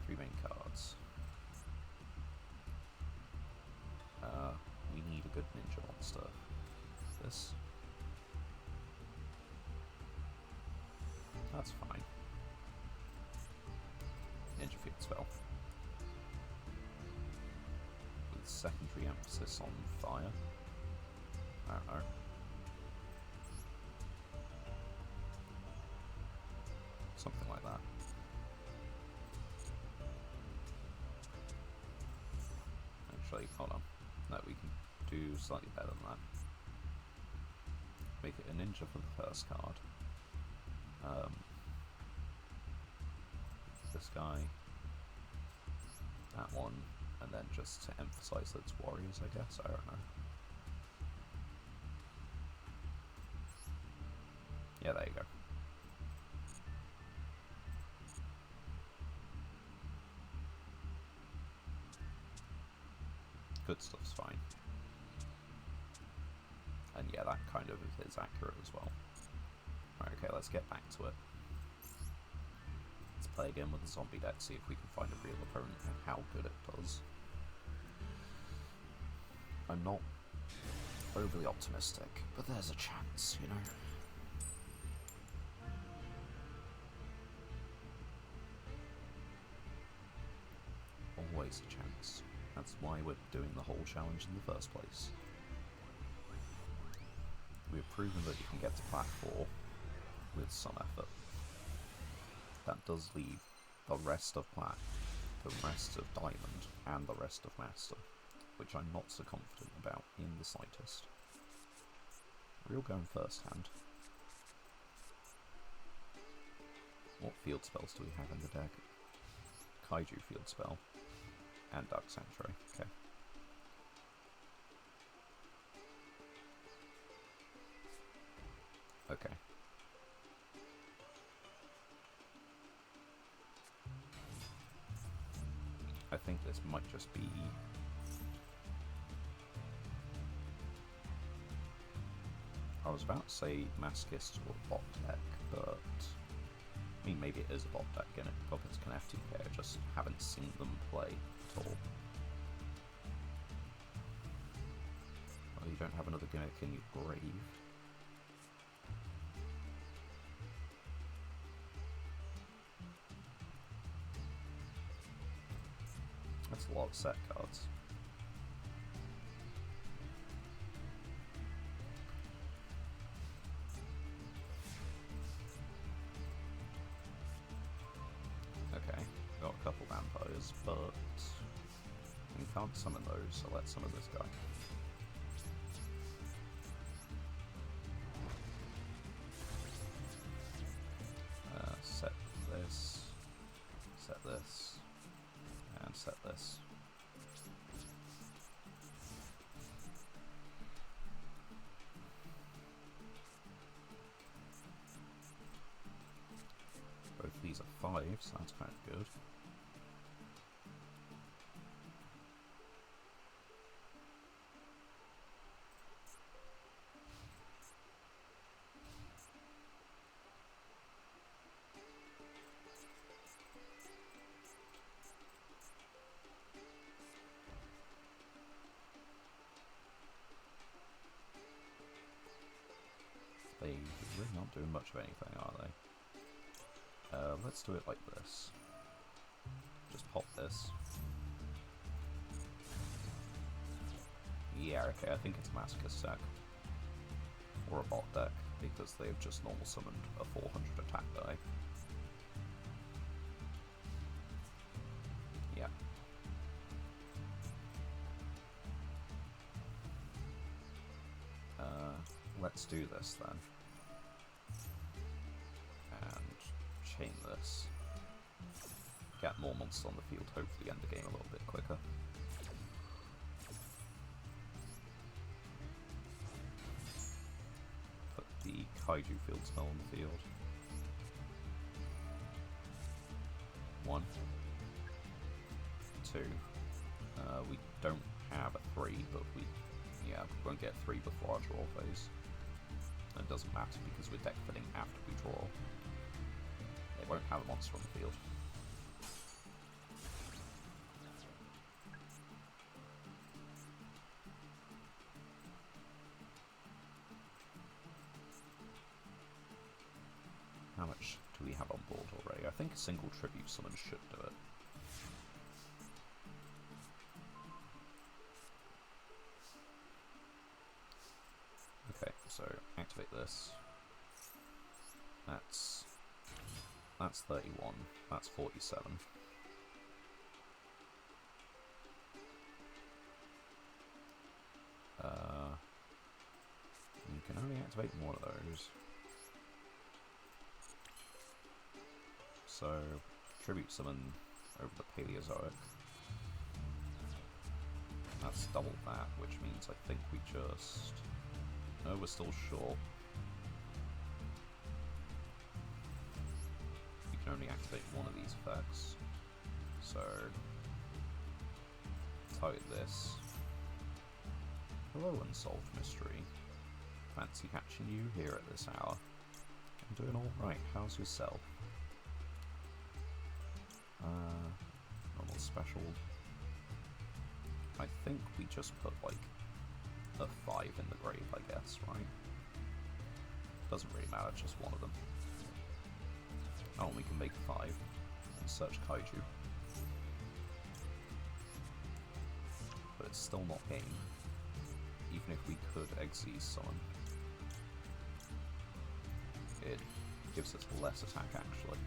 3 main cards. We need a good ninja monster. This. That's fine. Ninja field spell. With secondary emphasis on fire. I don't know. Something like that. Actually, hold on. No, we can do slightly better than that. Make it a ninja for the first card. This guy. That one. And then just to emphasize that it's warriors, I guess. I don't know. Yeah, there you go. Good stuff's fine. And yeah, that kind of is accurate as well. Right, okay, let's get back to it. Let's play again with the zombie deck, see if we can find a real opponent and how good it does. I'm not overly optimistic, but there's a chance, you know? Always a chance. That's why we're doing the whole challenge in the first place. We've proven that you can get to Plat 4 with some effort. That does leave the rest of Plat, the rest of Diamond, and the rest of Master, which I'm not so confident about in the slightest. We'll go in first hand. What field spells do we have in the deck? Kaiju field spell. And Dark Sanctuary, okay. Okay. I think this might just be... I was about to say Masochist or bot deck, but... I mean, maybe it is a bot deck and it puppets can FTK, I just haven't seen them play at all. Oh, you don't have another gimmick in your grave. That's a lot of set cards. Okay, got a couple vampires, but we can't summon those, so let's summon this guy. Set this, and set this. Both these are 5s, so that's kind of good. not doing much of anything, are they? Let's do it like this. Just pop this. Yeah, okay, I think it's a Masochist deck. Or a bot deck, because they've just normal summoned a 400 attack die. Yeah. Let's do this then. And chain this. Get more monsters on the field, hopefully end the game a little bit quicker. Put the Kaiju field spell on the field. 1, 2. We don't have a 3, but we won't get 3 before our draw phase. It doesn't matter because we're deck filling after we draw. They won't have a monster on the field. How much do we have on board already? I think a single tribute summon should do it. Okay, so activate this. That's 31. That's 47. You can only activate one of those. So, tribute summon over the Paleozoic. That's double that, which means I think we just... No, we're still short. You can only activate one of these effects. So, target this. Hello, Unsolved Mystery. Fancy catching you here at this hour. I'm doing alright, how's yourself? Normal special. I think we just put like a 5 in the grave, I guess, right? Doesn't really matter, just one of them. Oh, we can make 5 and search Kaiju. But it's still not game. Even if we could Xyz summon. It gives us less attack, actually.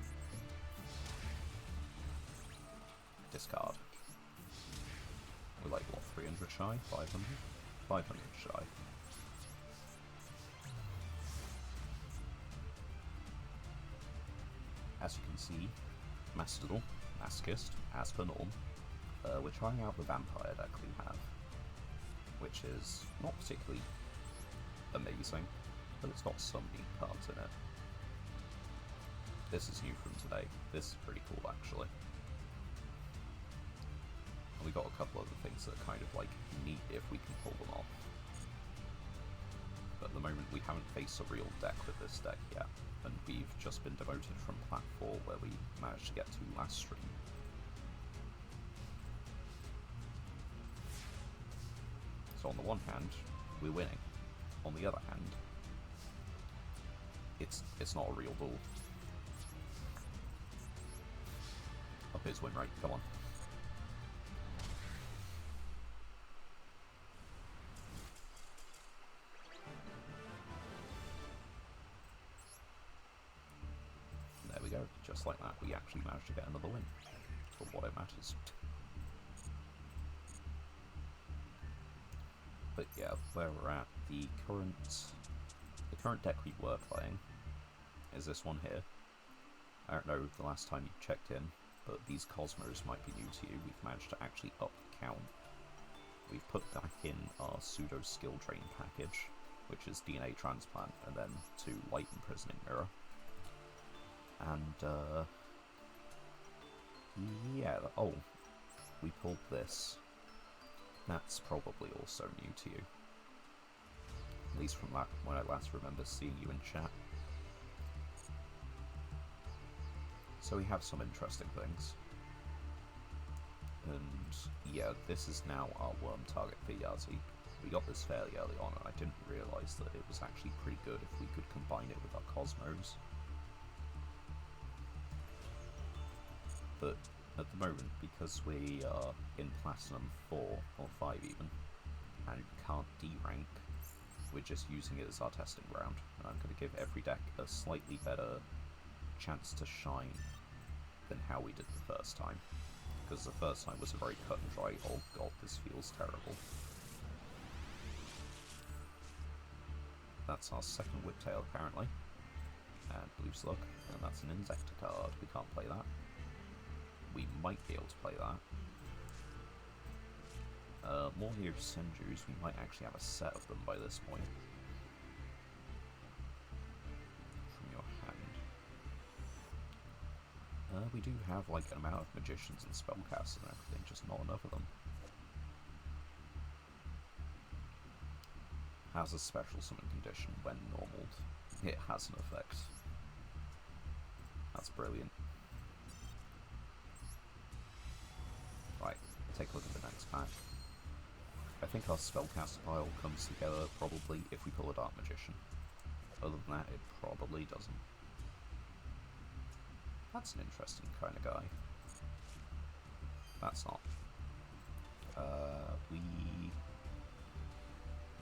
Discard. We're like, what, 300 shy? 500? 500 shy. As you can see, Masochist, as per norm, we're trying out the vampire deck we have, which is not particularly amazing, but it's got some neat cards in it. This is new from today. This is pretty cool, actually. And we got a couple other things that are kind of like neat if we can pull them off. But at the moment we haven't faced a real deck with this deck yet, and we've just been demoted from Plat 4 where we managed to get to last stream. So on the one hand, we're winning. On the other hand, it's not a real duel. Up his win rate, come on. There we go, just like that, we actually managed to get another win. For what it matters. But yeah, where we're at, the current deck we were playing is this one here. I don't know the last time you checked in, but these Cosmos might be new to you. We've managed to actually up the count. We've put back in our pseudo skill drain package, which is DNA transplant, and then 2 light imprisoning mirror. And yeah, oh, we pulled this. That's probably also new to you. At least from when I last remember seeing you in chat. So we have some interesting things. And yeah, this is now our worm target for Yazi. We got this fairly early on, and I didn't realise that it was actually pretty good if we could combine it with our Cosmos. But at the moment, because we are in Platinum 4, or 5 even, and can't D-rank, we're just using it as our testing ground. And I'm going to give every deck a slightly better chance to shine than how we did the first time. Because the first time was a very cut and dry, oh god, this feels terrible. That's our second Whiptail, apparently. And Blue Slug, and that's an Insecta card. We can't play that. We might be able to play that. More here of Senjus. We might actually have a set of them by this point. From your hand. We do have like an amount of magicians and spellcasters and everything, just not enough of them. Has a special summon condition when normaled. It has an effect. That's brilliant. Right, take a look at the next pack. I think our spellcaster pile comes together probably if we pull a Dark Magician. Other than that, it probably doesn't. That's an interesting kind of guy. That's not. We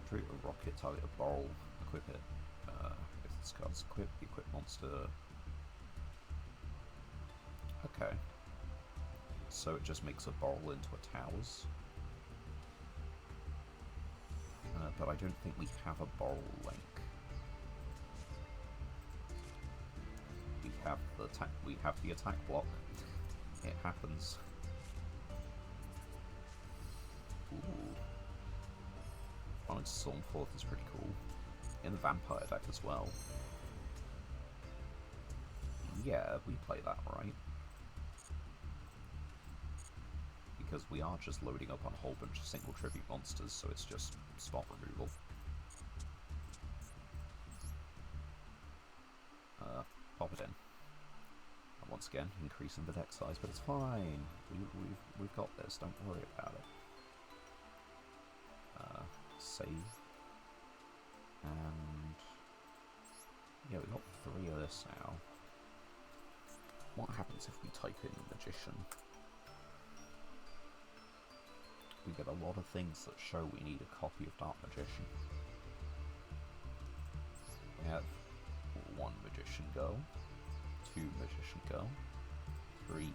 drew a rocket, target a ball, equip it. If this card's equipped, the equip monster. Okay. So it just makes a ball into a towers. But I don't think we have a ball link. We have the attack block. It happens. Ooh. Onyx Stormforth is pretty cool. In the Vampire deck as well. Yeah, we play that, right? Because we are just loading up on a whole bunch of single tribute monsters, so it's just spot removal. Pop it in. And once again, increasing the deck size, but it's fine. We've got this, don't worry about it. Save. And yeah, we got 3 of this now. What happens if we type in Magician? We get a lot of things that show we need a copy of Dark Magician. We have 1 Magician Girl, 2 Magician Girl, 3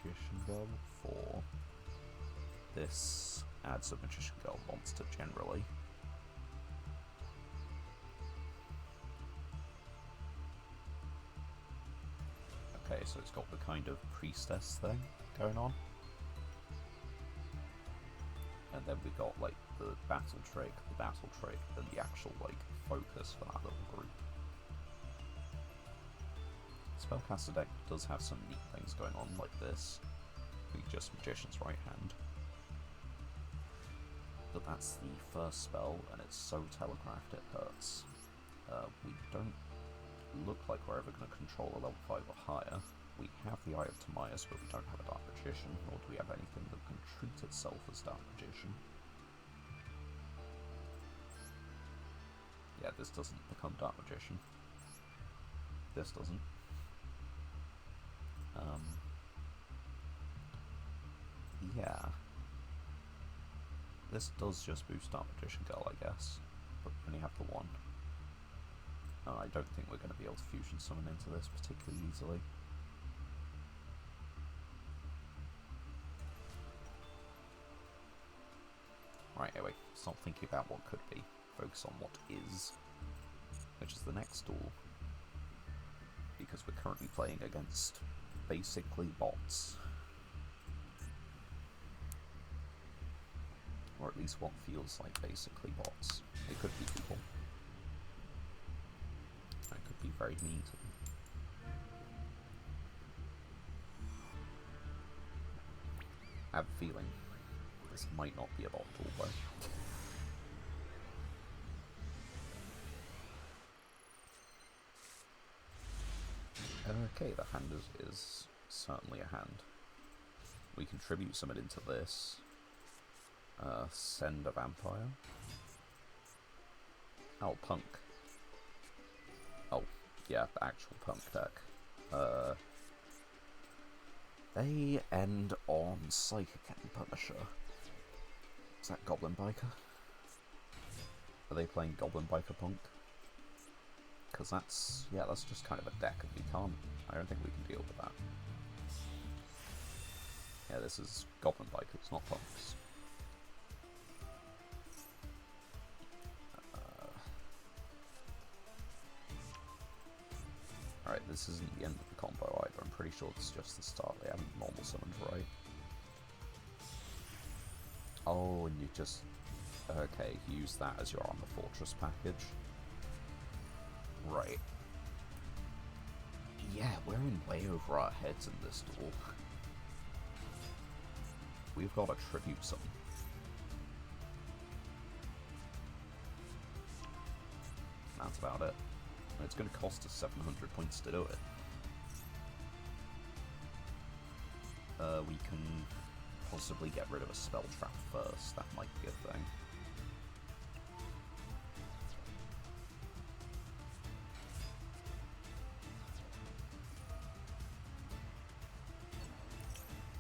Magician Girl, 4. This adds a Magician Girl monster generally. Okay, so it's got the kind of priestess thing going on. And then we got like the battle trick, and the actual like focus for that little group. Spellcaster deck does have some neat things going on like this. We just Magician's right hand. But that's the first spell, and it's so telegraphed it hurts. We don't look like we're ever going to control a level 5 or higher. We have the Eye of Timaeus, but we don't have a Dark Magician, nor do we have anything that can treat itself as Dark Magician. Yeah, this doesn't become Dark Magician. This doesn't. Yeah. This does just boost Dark Magician Girl, I guess, but we only have the 1. I don't think we're going to be able to fusion summon into this particularly easily. Right, anyway, stop thinking about what could be. Focus on what is, which is the next duel. Because we're currently playing against basically bots. Or at least what feels like basically bots. It could be people. It could be very mean to them. I have a feeling this might not be a bot duel though. Okay, the hand is certainly a hand. We contribute summon into this. Send a vampire. Oh, punk. Oh, yeah, the actual punk deck. They end on Psychic and Punisher. Is that Goblin Biker? Are they playing Goblin Biker Punk? Because that's just kind of a deck, and I don't think we can deal with that. Yeah, this is Goblin Bikers, not Punks. Alright, this isn't the end of the combo either. I'm pretty sure it's just the start. They haven't normal summoned, right? Oh, and you just... Okay, use that as your Armor Fortress package. Right. Yeah, we're in way over our heads in this duel. We've got a Tribute Summon. That's about it. And it's going to cost us 700 points to do it. We can possibly get rid of a spell trap first. That might be a thing.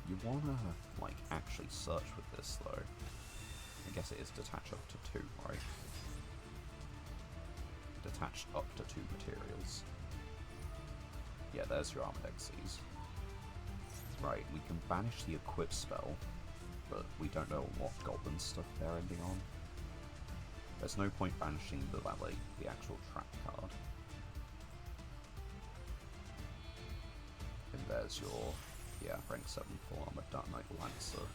You wanna, like, actually search with this, though. I guess it is detach up to 2, right? Detach up to 2 materials. Yeah, there's your Armored Xyz. Right, we can banish the equip spell, but we don't know what goblin stuff they're ending on. There's no point banishing the actual trap card. And there's your, rank 7 full armor Dark Knight Lancer.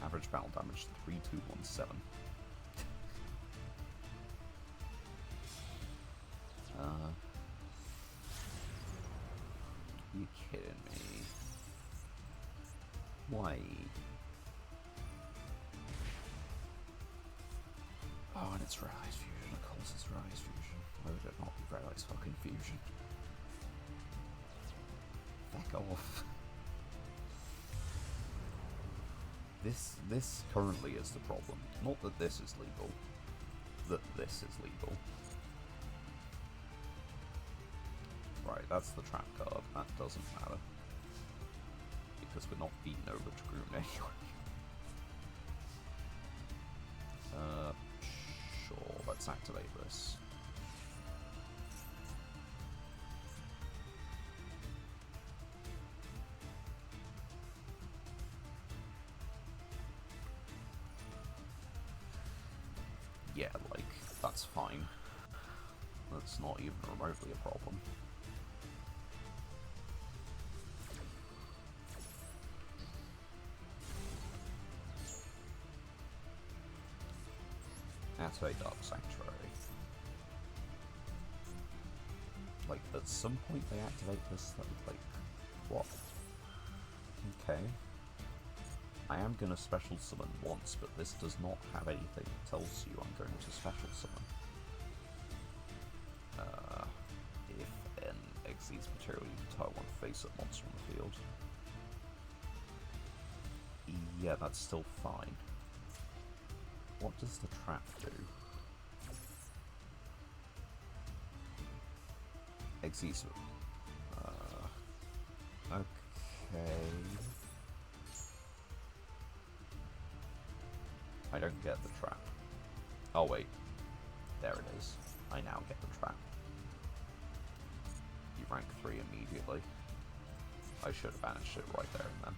Average battle damage 3217. You kidding me? Why? Oh, and it's Rise Fusion. Of course it's Rise Fusion. Why would it not be Rise fucking Fusion? Back off. This currently is the problem. Not that this is legal. That this is legal. Right, that's the trap card. That doesn't matter. Because we're not beating over to Groom anyway. Sure, let's activate this. Yeah, like, that's fine. That's not even remotely a problem. Activate Dark Sanctuary. Like, at some point they activate this, that would, like, what? Okay. I am going to special summon once, but this does not have anything that tells you I'm going to special summon. If an Xyz material, you can target one face-up monster on the field. Yeah, that's still fine. What does the trap do? Xyz. Okay. I don't get the trap. Oh wait. There it is. I now get the trap. You rank 3 immediately. I should have banished it right there and then.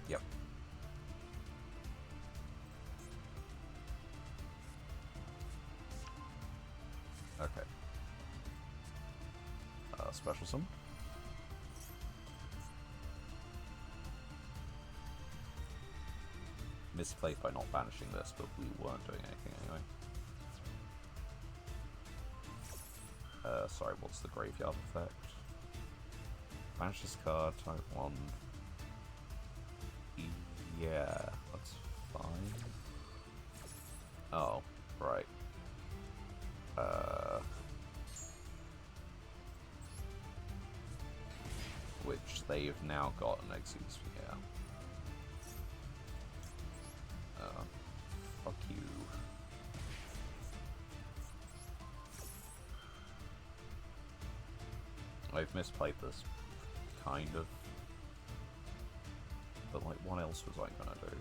Yep. Okay. Special summon. Misplayed by not banishing this, but we weren't doing anything anyway. Sorry, what's the graveyard effect? Banish this card, type 1. Yeah, that's fine. Oh, right. Which they've now got an Xyz, yeah. Fuck you. I've misplayed this, kind of. But, like, what else was I gonna do?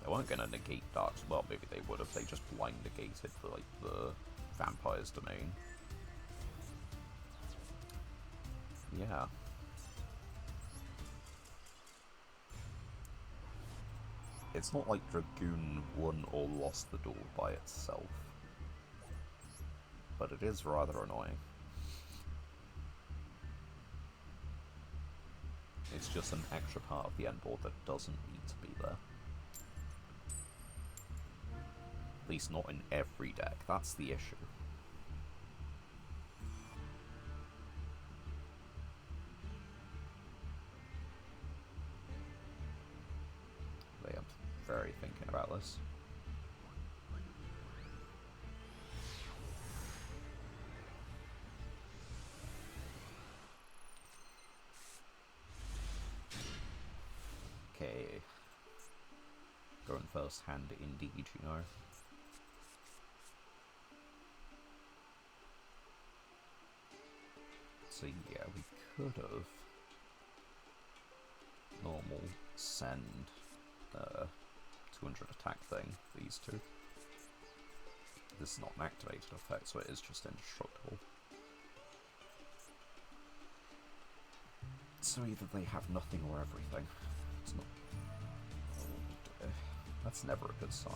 They weren't gonna negate Dark... Well, maybe they would have. They just blind negated for, like, the Vampire's Domain. Yeah. It's not like Dragoon won or lost the duel by itself. But it is rather annoying. It's just an extra part of the end board that doesn't need to be there. At least not in every deck, that's the issue. They are very thinking about this. Okay. Going first hand indeed, you know. So yeah, we could have normal send 200 attack thing, these two. This is not an activated effect, so it is just indestructible. So either they have nothing or everything. It's not... Oh dear. That's never a good sign.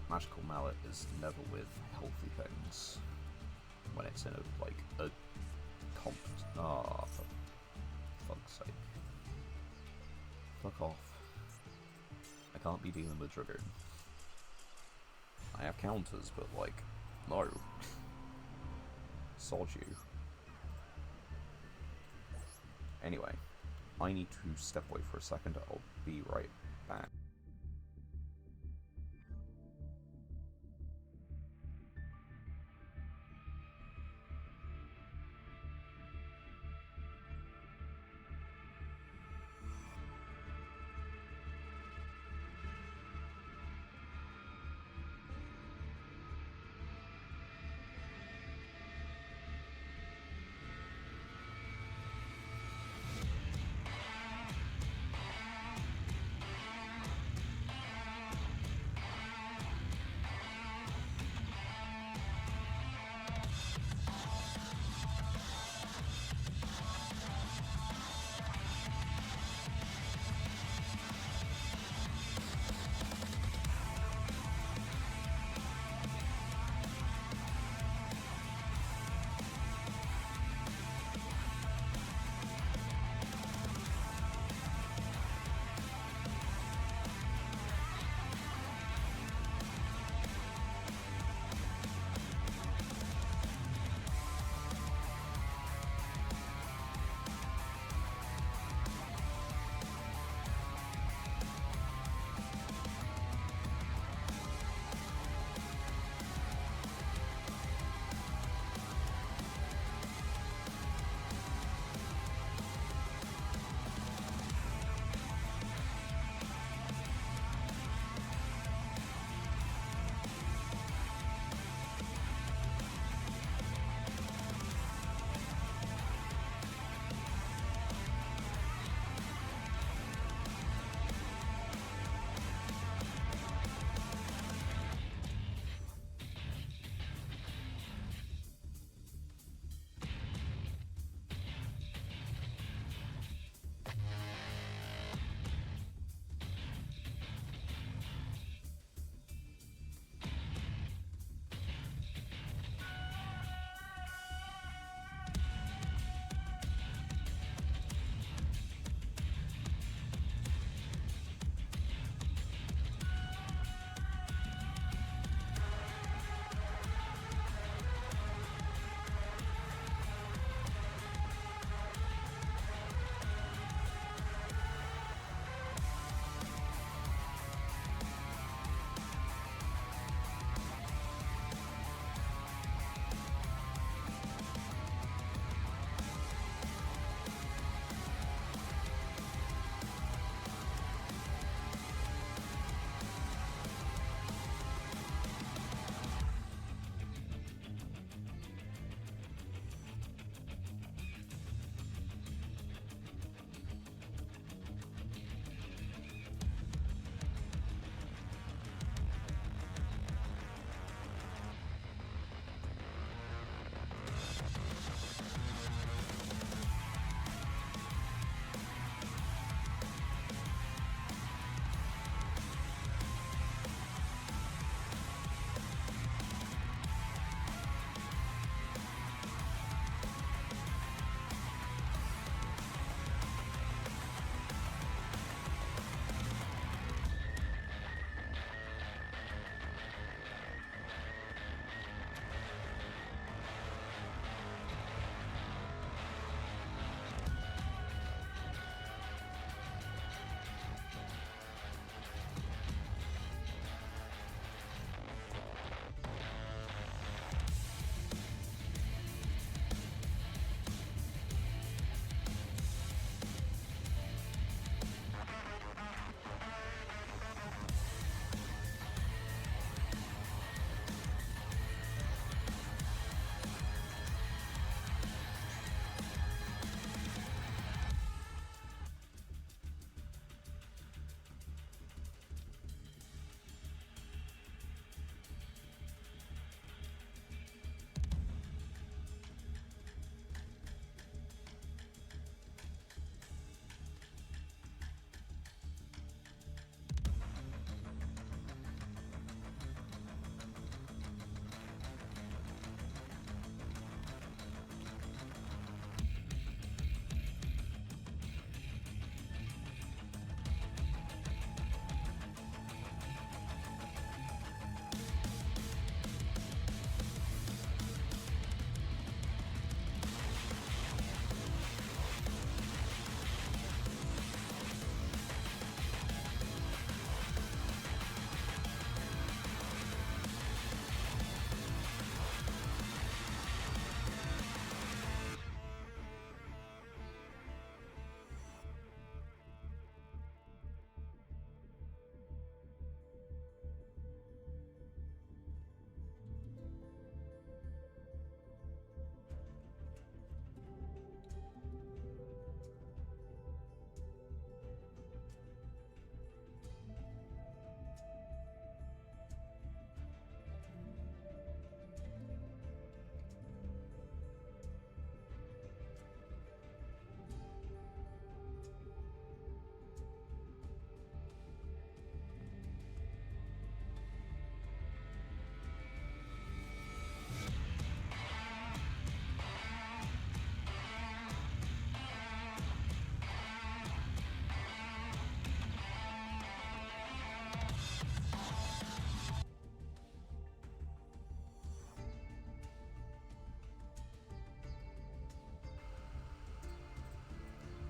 Magical Mallet is never with healthy things. When it's in a, like, a competent... Ah, for fuck's sake. Fuck off. I can't be dealing with Dragoon. I have counters, but, like, no. Sod you. Anyway, I need to step away for a second. I'll be right back.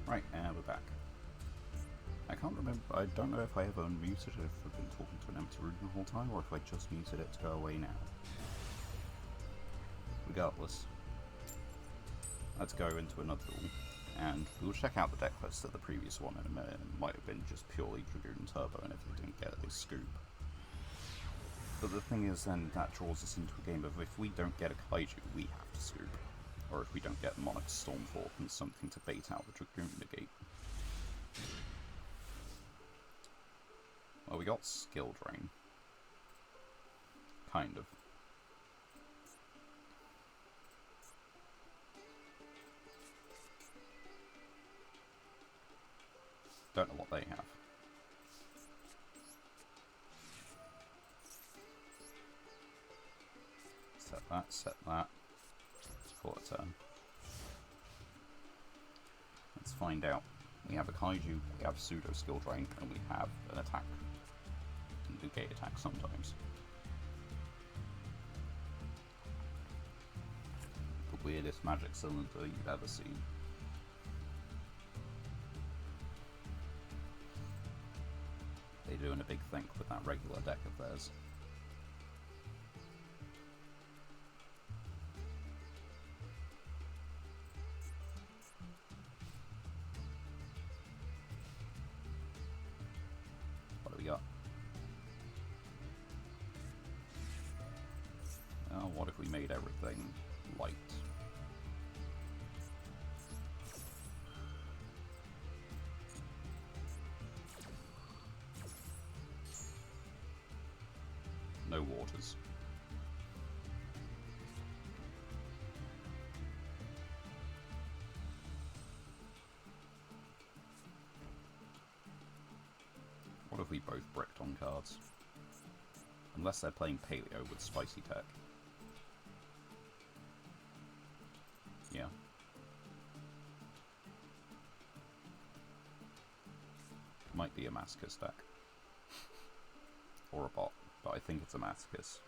Right, and we're back. I can't remember, I don't know if I ever unmuted it, if I've been talking to an empty room the whole time, or if I just muted it to go away now. Regardless, let's go into another duel, and we'll check out the deck list of the previous one in a minute. It might have been just purely Dragoon Turbo, and if they didn't get it, they scoop. But the thing is, then, that draws us into a game of if we don't get a Kaiju, we have to scoop. Or if we don't get Monarch Stormforth and something to bait out the Dragoon negate. Well, we got Skill Drain. Kind of. Don't know what they have. Set that. Call it a turn. Let's find out. We have a Kaiju, we have Pseudo Skill Drain, and we have an attack. And negate attack sometimes. The weirdest magic cylinder you've ever seen. They're doing a big think with that regular deck of theirs. What do we got? Oh, what if we made everything light? No waters. What if we both bricked on cards? Unless they're playing Paleo with spicy tech. Yeah. Might be a Masochist deck. Or a bot, but I think it's a Masochist.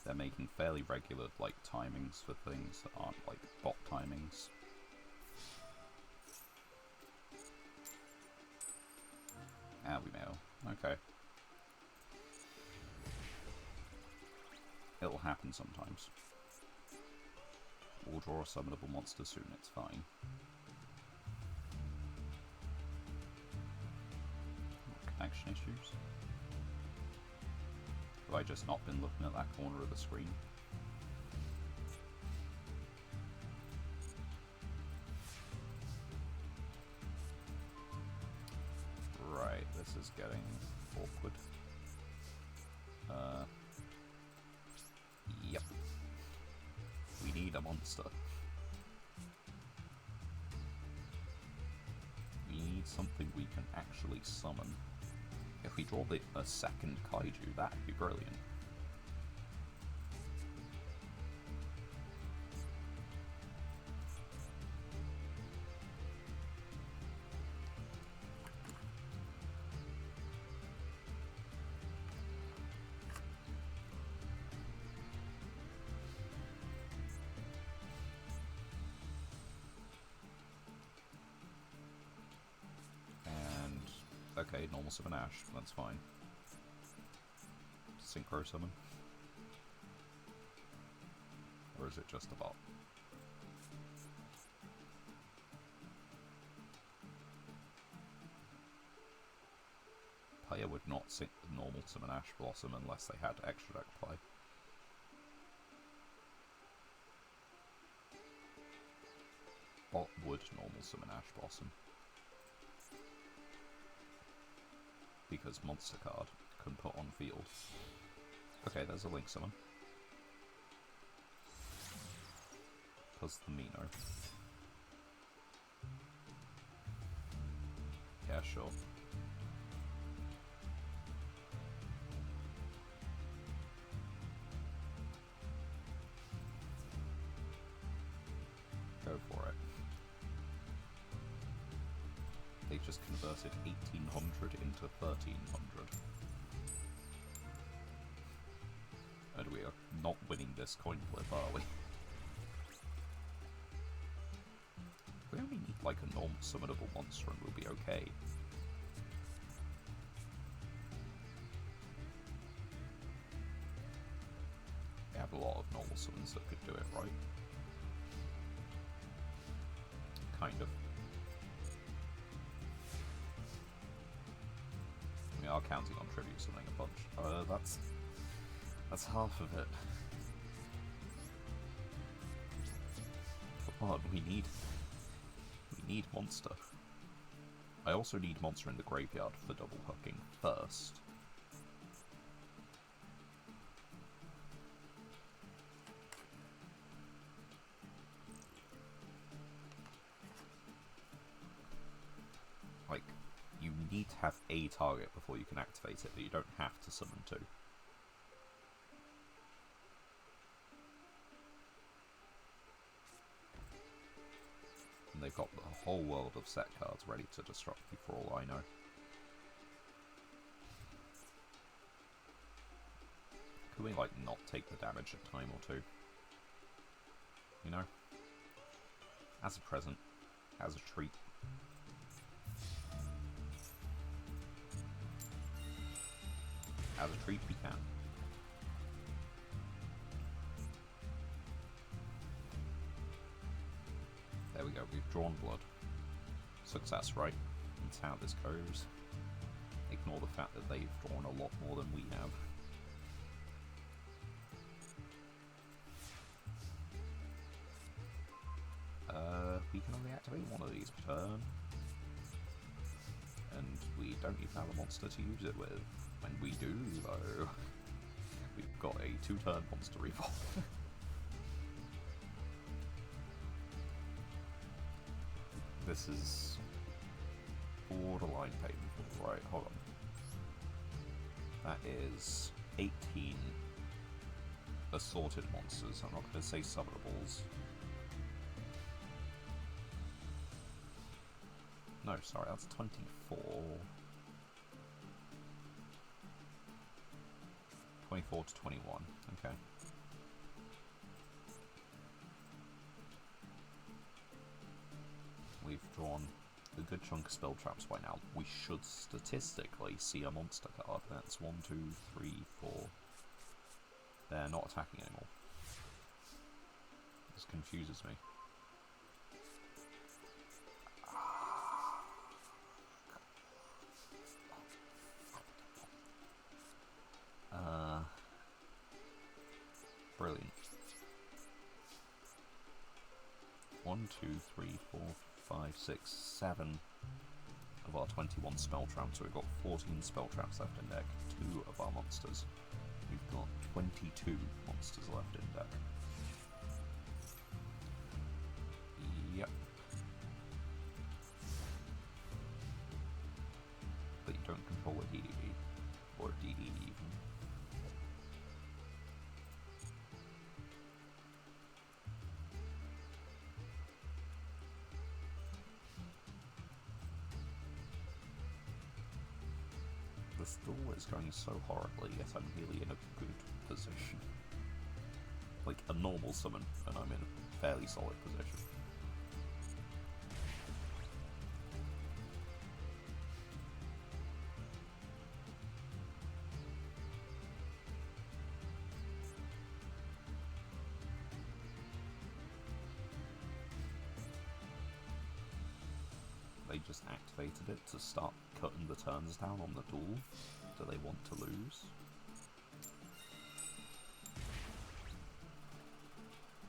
They're making fairly regular, like, timings for things that aren't, like, bot timings. Ah, we mail. Okay. It'll happen sometimes. We'll draw a summonable monster soon, it's fine. Connection issues? Have I just not been looking at that corner of the screen? Right, this is getting awkward. Yep. We need a monster. We need something we can actually summon. If we draw a second Kaiju, that'd be brilliant. Okay, normal summon Ash, that's fine. Synchro summon? Or is it just a bot? Player would not normal summon Ash Blossom unless they had extra deck play. Bot would normal summon Ash Blossom. Because monster card can put on field. Okay, there's a Link summon. Plus the Mino. Yeah, sure. Go for it. They just converted 1800 into 1300. And we are not winning this coin flip, are we? We only need like a normal summonable monster and we'll be okay. We have a lot of normal summons that could do it, right? Kind of. We are counting on tribute summoning a bunch. That's half of it. Come on, we need monster. I also need monster in the graveyard for double hooking first. Like, you need to have a target before you can activate it, but you don't have to summon two. And they've got the whole world of set cards ready to disrupt you for all I know. Could we, like, not take the damage a time or two? You know? As a present. As a treat. As a treat we can. There we go, we've drawn blood. Success, right? That's how this goes. Ignore the fact that they've drawn a lot more than we have. We can only activate one of these per turn. And we don't even have a monster to use it with. When we do, though, we've got a 2-turn monster revolt. This is borderline painful. Right, hold on. That is 18 assorted monsters. I'm not going to say summonables. No, sorry, that's 24. 24 to 21, okay. We've drawn a good chunk of spell traps by now. We should statistically see a monster card. That's 1, 2, 3, 4. They're not attacking anymore. This confuses me. Brilliant. 1, 2, 3, 4, 5, 6, 7 of our 21 spell traps. So we've got 14 spell traps left in deck. 2 of our monsters. We've got 22 monsters left in deck. Yep. But you don't control a DDB. Or a DD even. The duel is going so horribly, yet I'm really in a good position. Like a normal summon, and I'm in a fairly solid position. They just activated it to start cutting the turns down on the duel. Do they want to lose?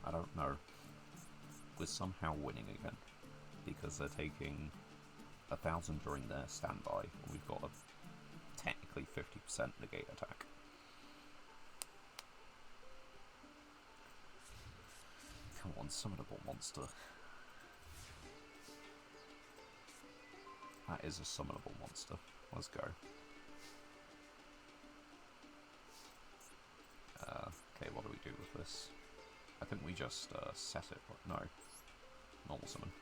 I don't know. We're somehow winning again. Because they're taking 1,000 during their standby, and we've got a technically 50% negate attack. Come on, summonable monster. That is a summonable monster. Let's go. Okay, what do we do with this? I think we just set it. No. Normal summon.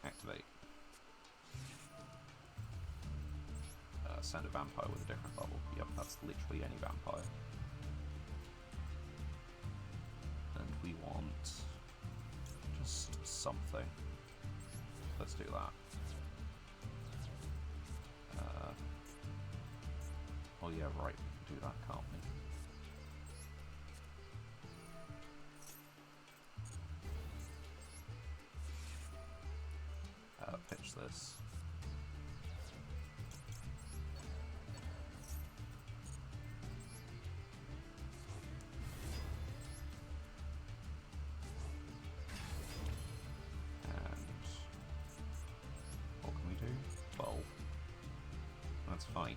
Activate. Send a vampire with a different level. Yep, that's literally any vampire. And we want just something. let's do that. Oh yeah, right, we can do that, can't we? Pitch this. And what can we do? 12. That's fine.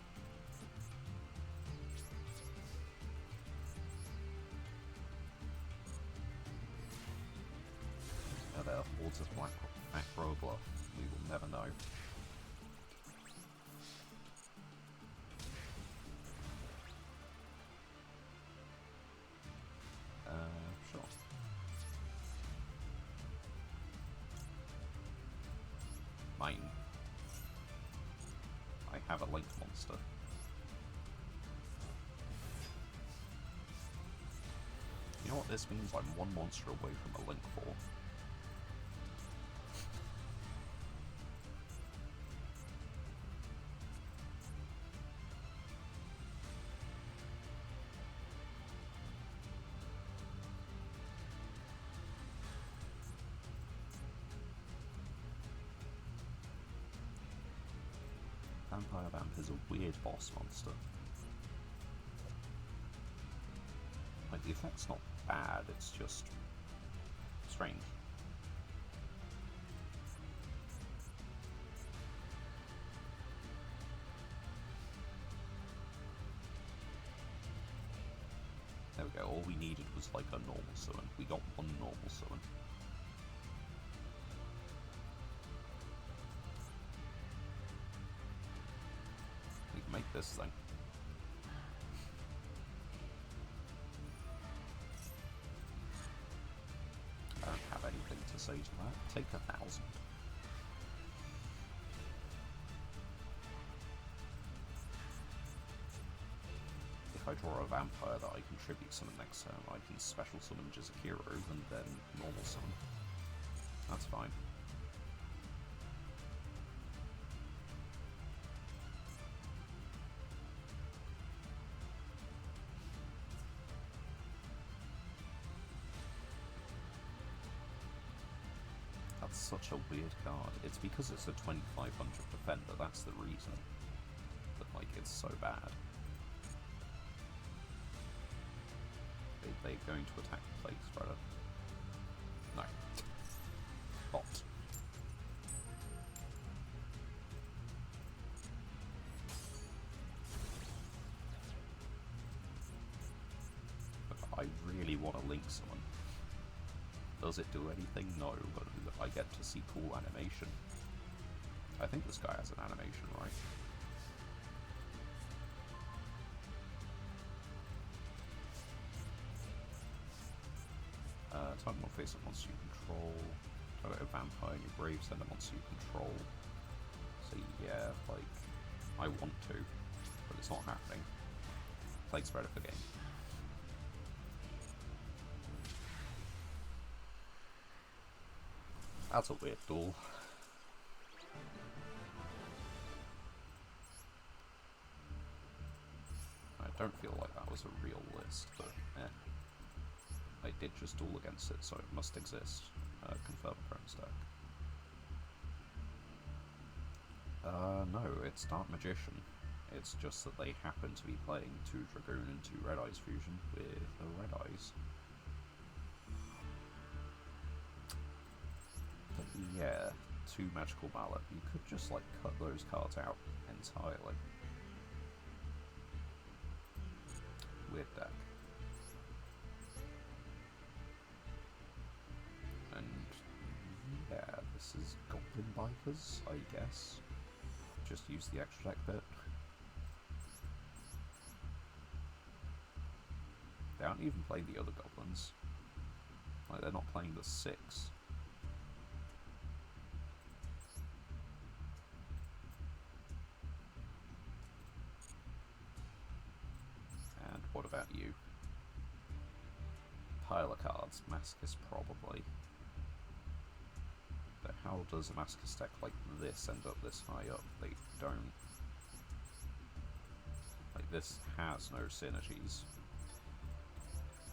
Are there hordes of black Bluff? We will never know. Sure. Mine. I have a linked monster. You know what this means? I'm one monster away from a link 4. Vampire Vamp is a weird boss monster. Like, the effect's not bad, it's just strange. There we go, all we needed was like a normal summon. We got one normal summon. We can make this thing. I don't have anything to say to that. Take 1,000. If I draw a vampire that I can tribute summon next turn, I can special summon Yugioh and then normal summon. That's fine. That's such a weird card. It's because it's a 2500 defender, that's the reason. But, like, it's so bad. They're going to attack the Plague Spreader. No. Bot. But I really want to link summon. Does it do anything? No, but I get to see cool animation. I think this guy has an animation, right? Target one face up monster you control. Target a vampire in your grave, send a monster you control. So yeah, like, I want to, but it's not happening. Plague Spreader for game. That's a weird duel. I don't feel like that was a real list, but eh. I did just duel against it, so it must exist. Confirm opponent's deck. No, it's Dark Magician. It's just that they happen to be playing 2 Dragoon and 2 Red Eyes fusion with the Red Eyes. But yeah, 2 Magical Mallet. You could just like cut those cards out entirely. Weird deck. And yeah, this is Goblin Bikers, I guess. Just use the extra deck bit. They aren't even playing the other goblins. Like, they're not playing the 6. And what about you? Pile of cards. Masochist probably. But how how does a Masochist deck like this end up this high up? They don't. Like, this has no synergies.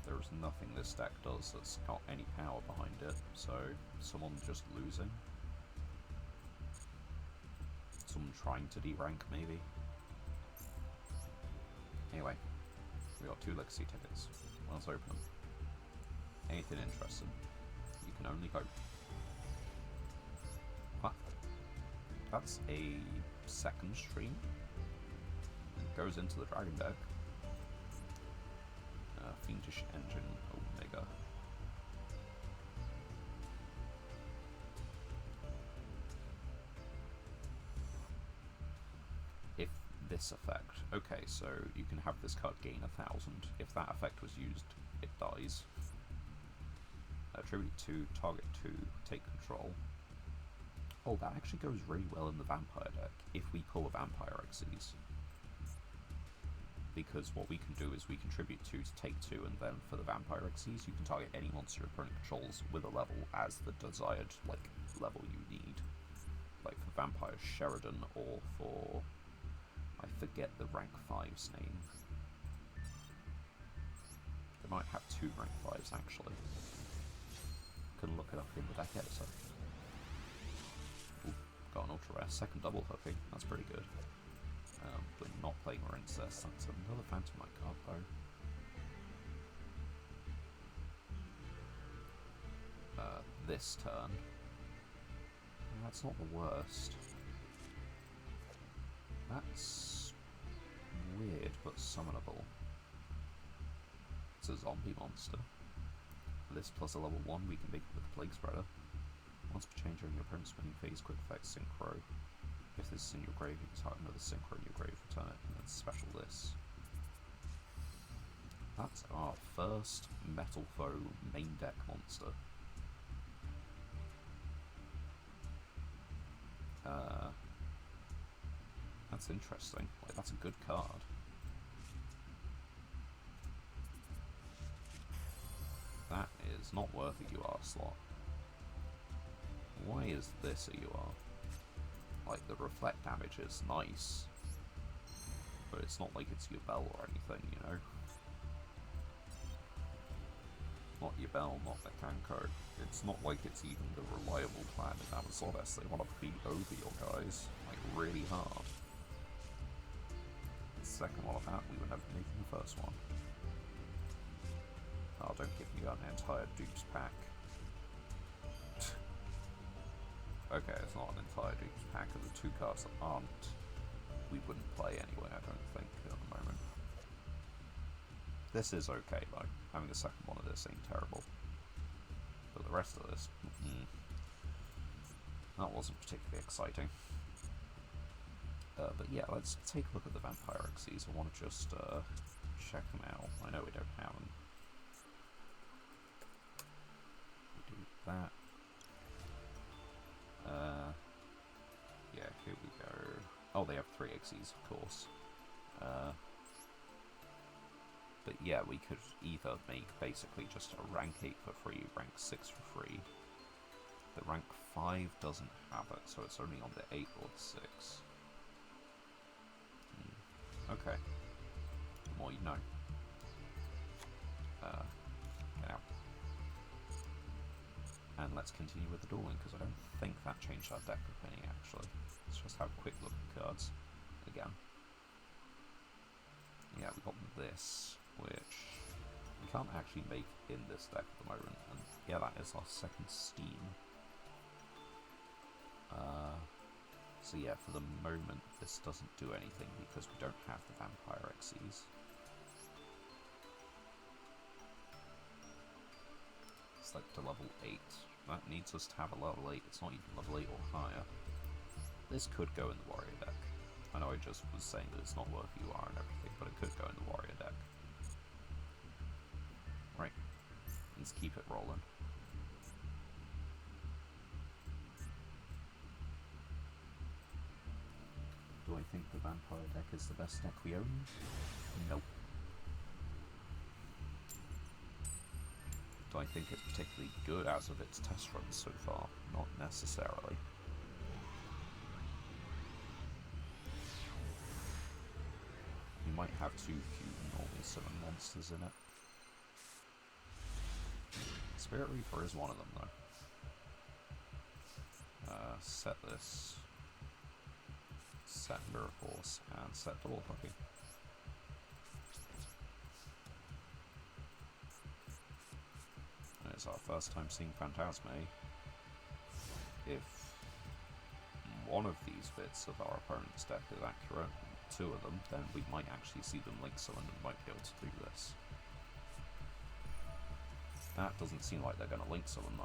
There is nothing this deck does that's got any power behind it, so someone's just losing. Someone trying to de-rank, maybe. Anyway, we got 2 legacy tickets. Let's open them. Anything interesting? You can only hope. What? That's a second stream. It goes into the Dragon deck. Fiendish Engine Omega. If this effect. Okay, so you can have this card gain 1,000. If that effect was used, it dies. Tribute 2, target 2, take control. Oh, that actually goes really well in the Vampire deck, if we pull a Vampire Xyz. Because what we can do is we contribute 2 to take 2, and then for the Vampire Xyz, you can target any monster your opponent controls with a level as the desired, like, level you need. Like for Vampire Sheridan, or for... I forget the rank 5's name. They might have 2 rank 5's, actually. Couldn't look it up in the deck editor. Ooh, got an ultra rare. Second double hooking. That's pretty good. We're not playing Marincess. That's another Phantom Knight card, though. This turn. That's not the worst. That's weird, but summonable. It's a zombie monster. This plus a level 1, we can make it with Plague Spreader. Once per chain during your opponent's spinning phase, quick effect Synchro. If this is in your grave, you can target another Synchro in your grave, return it, and then special this. That's our first Metal Foe main deck monster. That's interesting. Like, that's a good card. That is not worth a UR slot. Why is this a UR? Like, the reflect damage is nice, but it's not like it's Yubel or anything, you know? Not Yubel, not Mekanko. It's not like it's even the reliable plan in Amazonas. They want to beat over your guys, like, really hard. The second one of that, we would have been making the first one. Oh, don't give me an entire Dupes pack. Okay, it's not an entire Dupes pack of the 2 cards that aren't. We wouldn't play anyway, I don't think, at the moment. This is okay, though. Having a second one of this ain't terrible. But the rest of this, that wasn't particularly exciting. But yeah, let's take a look at the Vampire Xyz. I want to just check them out. I know we don't have them. We do that. Yeah, here we go. Oh, they have 3 Xyz, of course. But yeah, we could either make basically just a rank 8 for free, rank 6 for free. The rank 5 doesn't have it, so it's only on the 8 or the 6. Okay. The more you know. Get out. And let's continue with the dueling, because I don't think that changed our deck of any, actually. Let's just have a quick look at cards again. Yeah, we got this, which we can't actually make in this deck at the moment, and yeah, that is our second Steam. So yeah, for the moment, this doesn't do anything because we don't have the Vampire Xyz. Select to level 8. That needs us to have a level 8. It's not even level 8 or higher. This could go in the Warrior deck. I know I just was saying that it's not worth UR and everything, but it could go in the Warrior deck. Right. Let's keep it rolling. Do I think the Vampire deck is the best deck we own? Nope. Do I I think it's particularly good as of its test runs so far, not necessarily. You might have too few normal summon monsters in it. Spirit Reaper is one of them, though. Set this. Set Mirror Force, and set Double Hockey. And it's our first time seeing Phantasme. If one of these bits of our opponent's deck is accurate, two of them, then we might actually see them Link Summon and might be able to do this. That doesn't seem like they're going to Link Summon, though.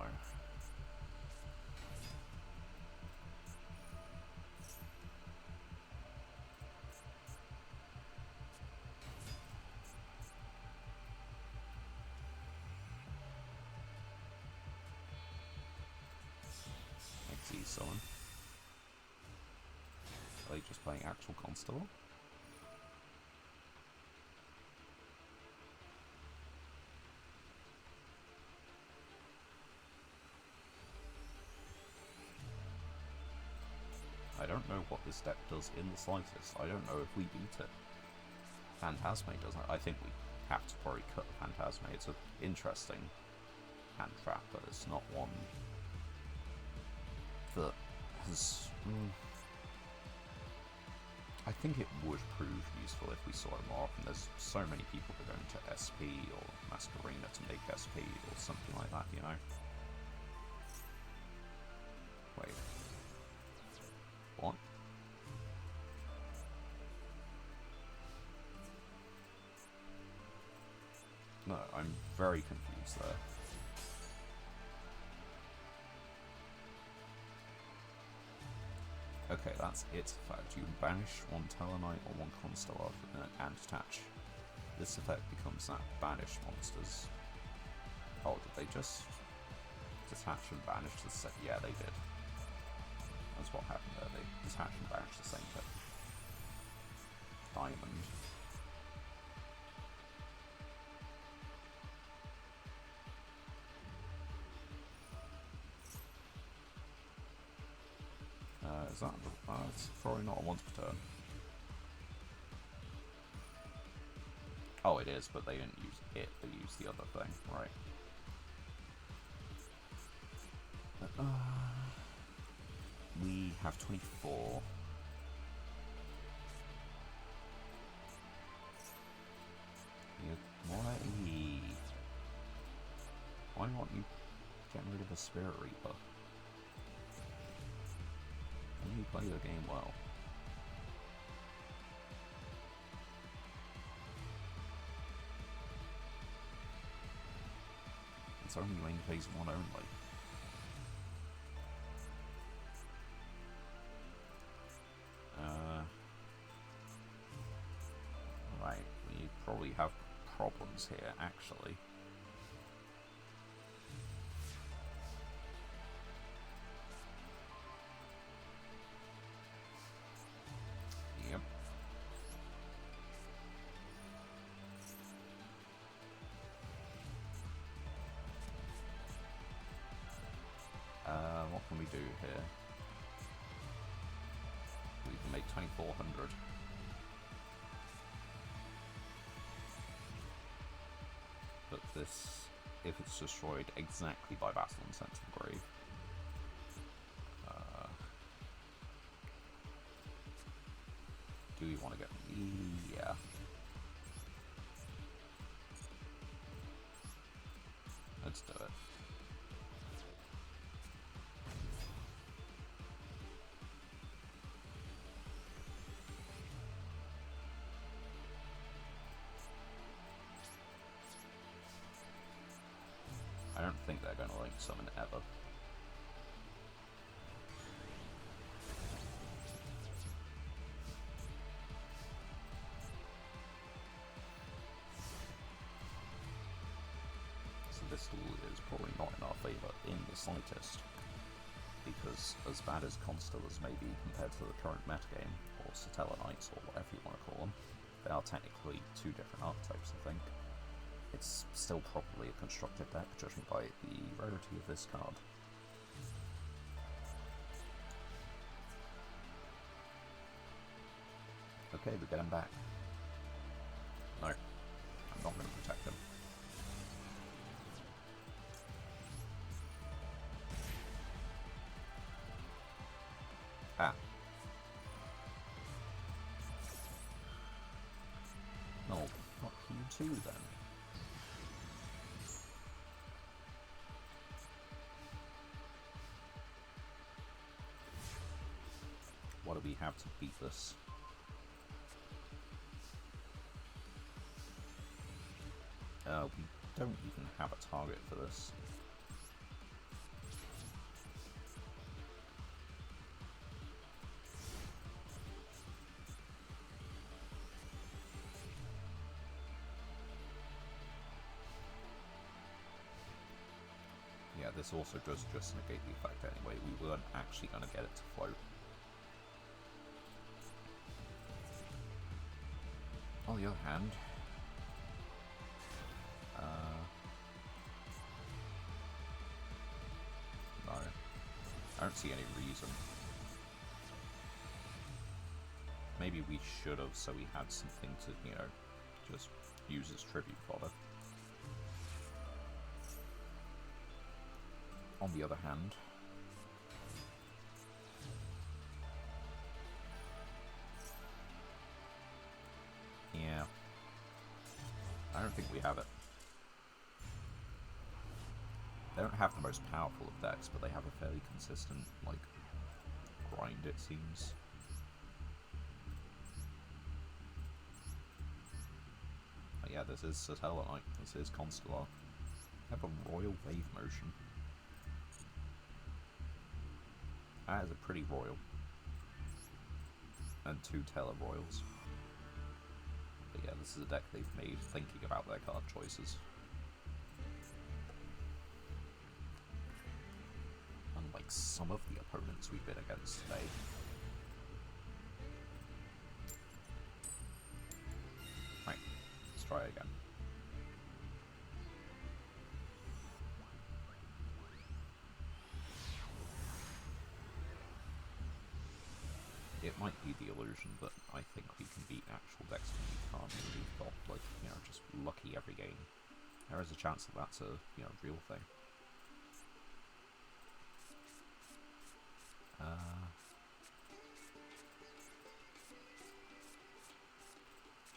Summon. Are they just playing actual Constellar? I don't know what this deck does in the slightest. I don't know if we beat it. Phantasme doesn't. I think we have to probably cut Phantasme. It's an interesting hand trap, but it's not one that has... I think it would prove useful if we saw it more often. There's so many people that are going to SP or Masquerena to make SP or something like that, you know? Wait. What? No, I'm very confused there. Okay, that's its effect. You can banish one Tellarknight or one Constellar and detach. This effect becomes that banish monsters. Oh, did they just detach and banish the same? Yeah, they did. That's what happened there. They detach and banish the same thing. Diamond. Is that it's probably not a once per turn. Oh, it is, but they didn't use it, they used the other thing, right. We have 24. Why aren't you getting rid of a Spirit Reaper? You play the game well. It's only main phase 1 only. Right, we probably have problems here, actually. What can we do here? We can make 2400. But this, if it's destroyed exactly by Battle and Sense of Grave. Do we want to get... Yeah. Let's do it. I don't think they're going to Link Summon ever. So this duel is probably not in our favour in the slightest, because as bad as Constellars may be compared to the current metagame, or Satellite Knights, or whatever you want to call them, they are technically two different archetypes, I think. It's still probably a constructed deck, judging by the rarity of this card. Okay, we get him back. No, I'm not going to protect him. Ah. No, fuck you too then. What do we have to beat this? We don't even have a target for this. Yeah, this also does just negate the effect anyway. We weren't actually going to get it to float. On the other hand, no, I don't see any reason. Maybe we should have, so we had something to, you know, just use as tribute fodder. On the other hand, yeah, I don't think we have it. They don't have the most powerful of decks, but they have a fairly consistent, like, grind, it seems. But yeah, this is Satellite, this is Constellar. I have a Royal Wave Motion. That is a pretty royal. And 2 Teller Royals. But yeah, this is a deck they've made thinking about their card choices. Unlike some of the opponents we've been against today. Right, let's try again. It might be the illusion, but I think we can beat actual decks when we can't. We've got, like, you know, just lucky every game. There is a chance that that's a, you know, real thing.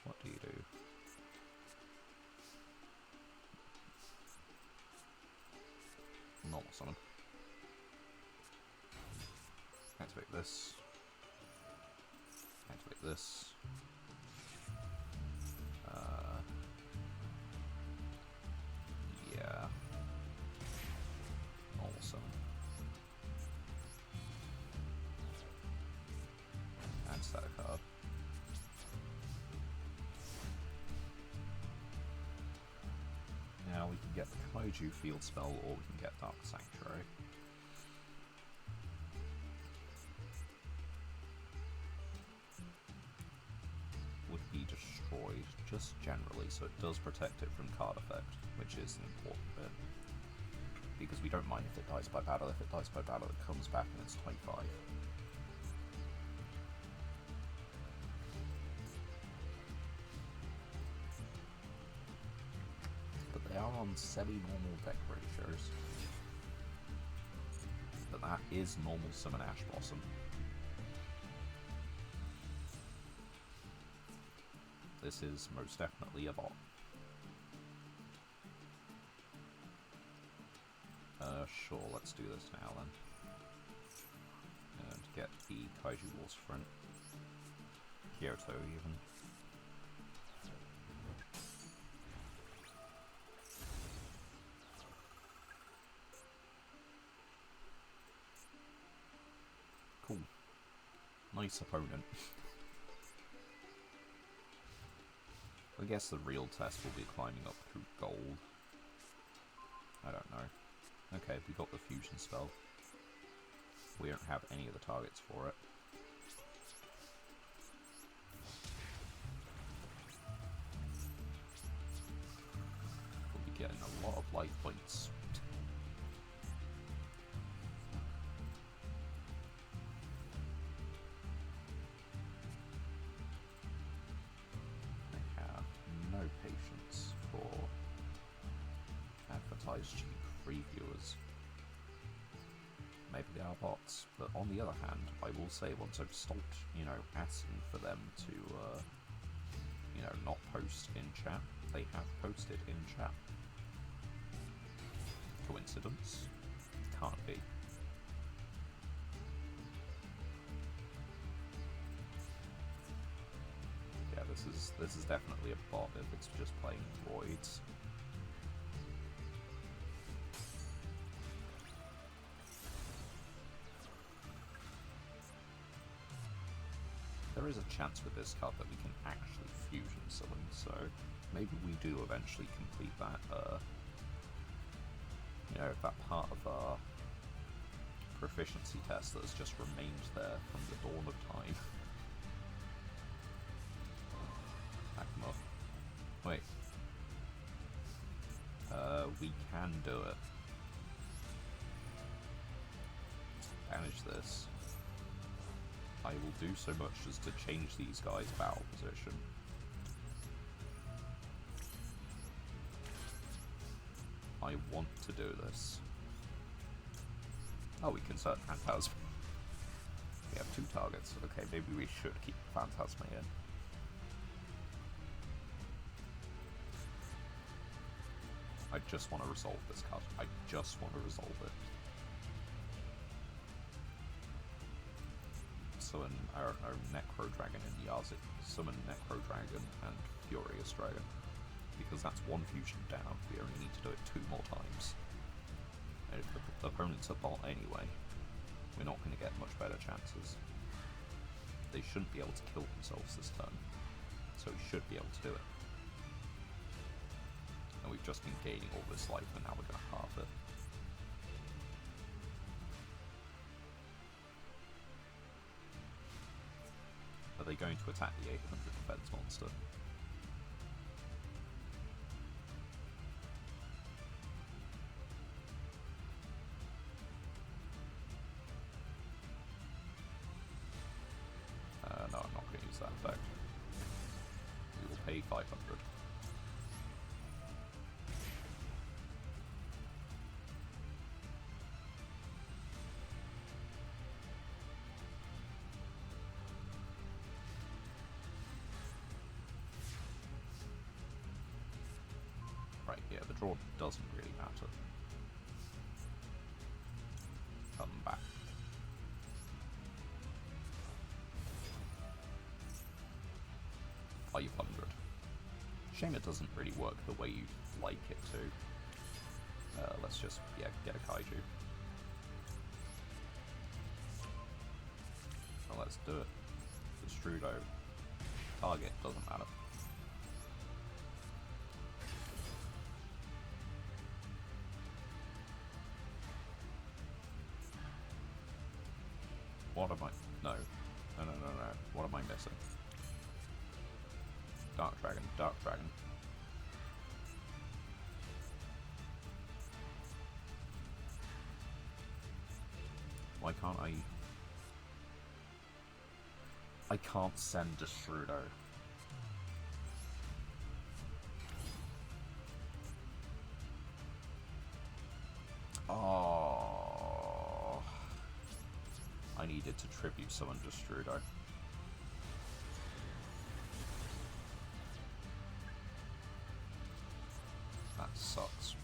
What do you do? Normal summon. Activate this. Activate this. Yeah. Normal summon. And set a card. Now we can get the Kaiju Field Spell, or we can get Dark Sanctuary. Would be destroyed, just generally, so it does protect it from card effect, which is an important bit. Because we don't mind if it dies by battle. If it dies by battle, it comes back and it's 25. They are on semi-normal deck ratios. But that is normal summon Ash Blossom. This is most definitely a bot. Sure, let's do this now then. And get the Kaiju Waterfront. Kyoto even. Cool. Nice opponent. I guess the real test will be climbing up through gold. I don't know. Okay, we got the fusion spell. We don't have any of the targets for it. 5 points. I have no patience for advertised cheap free viewers. Maybe they are bots, but on the other hand, I will say once I've stopped, asking for them to, not post in chat, they have posted in chat. Coincidence? Can't be. Yeah, this is definitely a bot if it's just playing droids. There is a chance with this card that we can actually fusion summon, so maybe we do eventually complete that, that part of our proficiency test that has just remained there from the dawn of time. Back them up. Wait. We can do it. Banish this. I will do so much as to change these guys' battle position. I want to do this. Oh, we can search Phantasma. We have 2 targets. Okay, maybe we should keep Phantasma in. I just want to resolve this card. I just want to resolve it. Summon, I don't know, Necro Dragon and Yazik. Summon Necro Dragon and Furious Dragon. Because that's 1 fusion down, we only need to do it 2 more times. And if the opponent's a bot anyway, we're not going to get much better chances. They shouldn't be able to kill themselves this turn, so we should be able to do it. And we've just been gaining all this life, and now we're going to halve it. Are they going to attack the 800 defense monster? No, I'm not going to use that effect. We will pay 500. Right, yeah, the draw doesn't really matter. Come back. $500. Shame it doesn't really work the way you'd like it to. Let's just, get a Kaiju. Well, let's do it. Destrudo. Target, doesn't matter. What am I? No. No. What am I missing? Dark Dragon. Why can't I can't send Destrudo. Oh. I needed to tribute summon Destrudo. That sucks.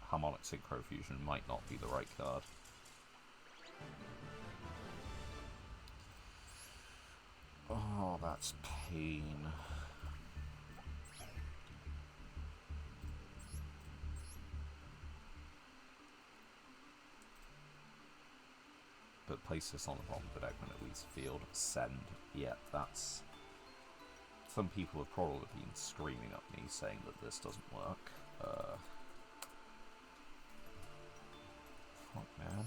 Harmonic Synchro Fusion might not be the right card. Oh, that's pain. But place this on the bottom of the deck when it leaves the field. Send. Yeah, that's... Some people have probably been screaming at me saying that this doesn't work. Fuck, man.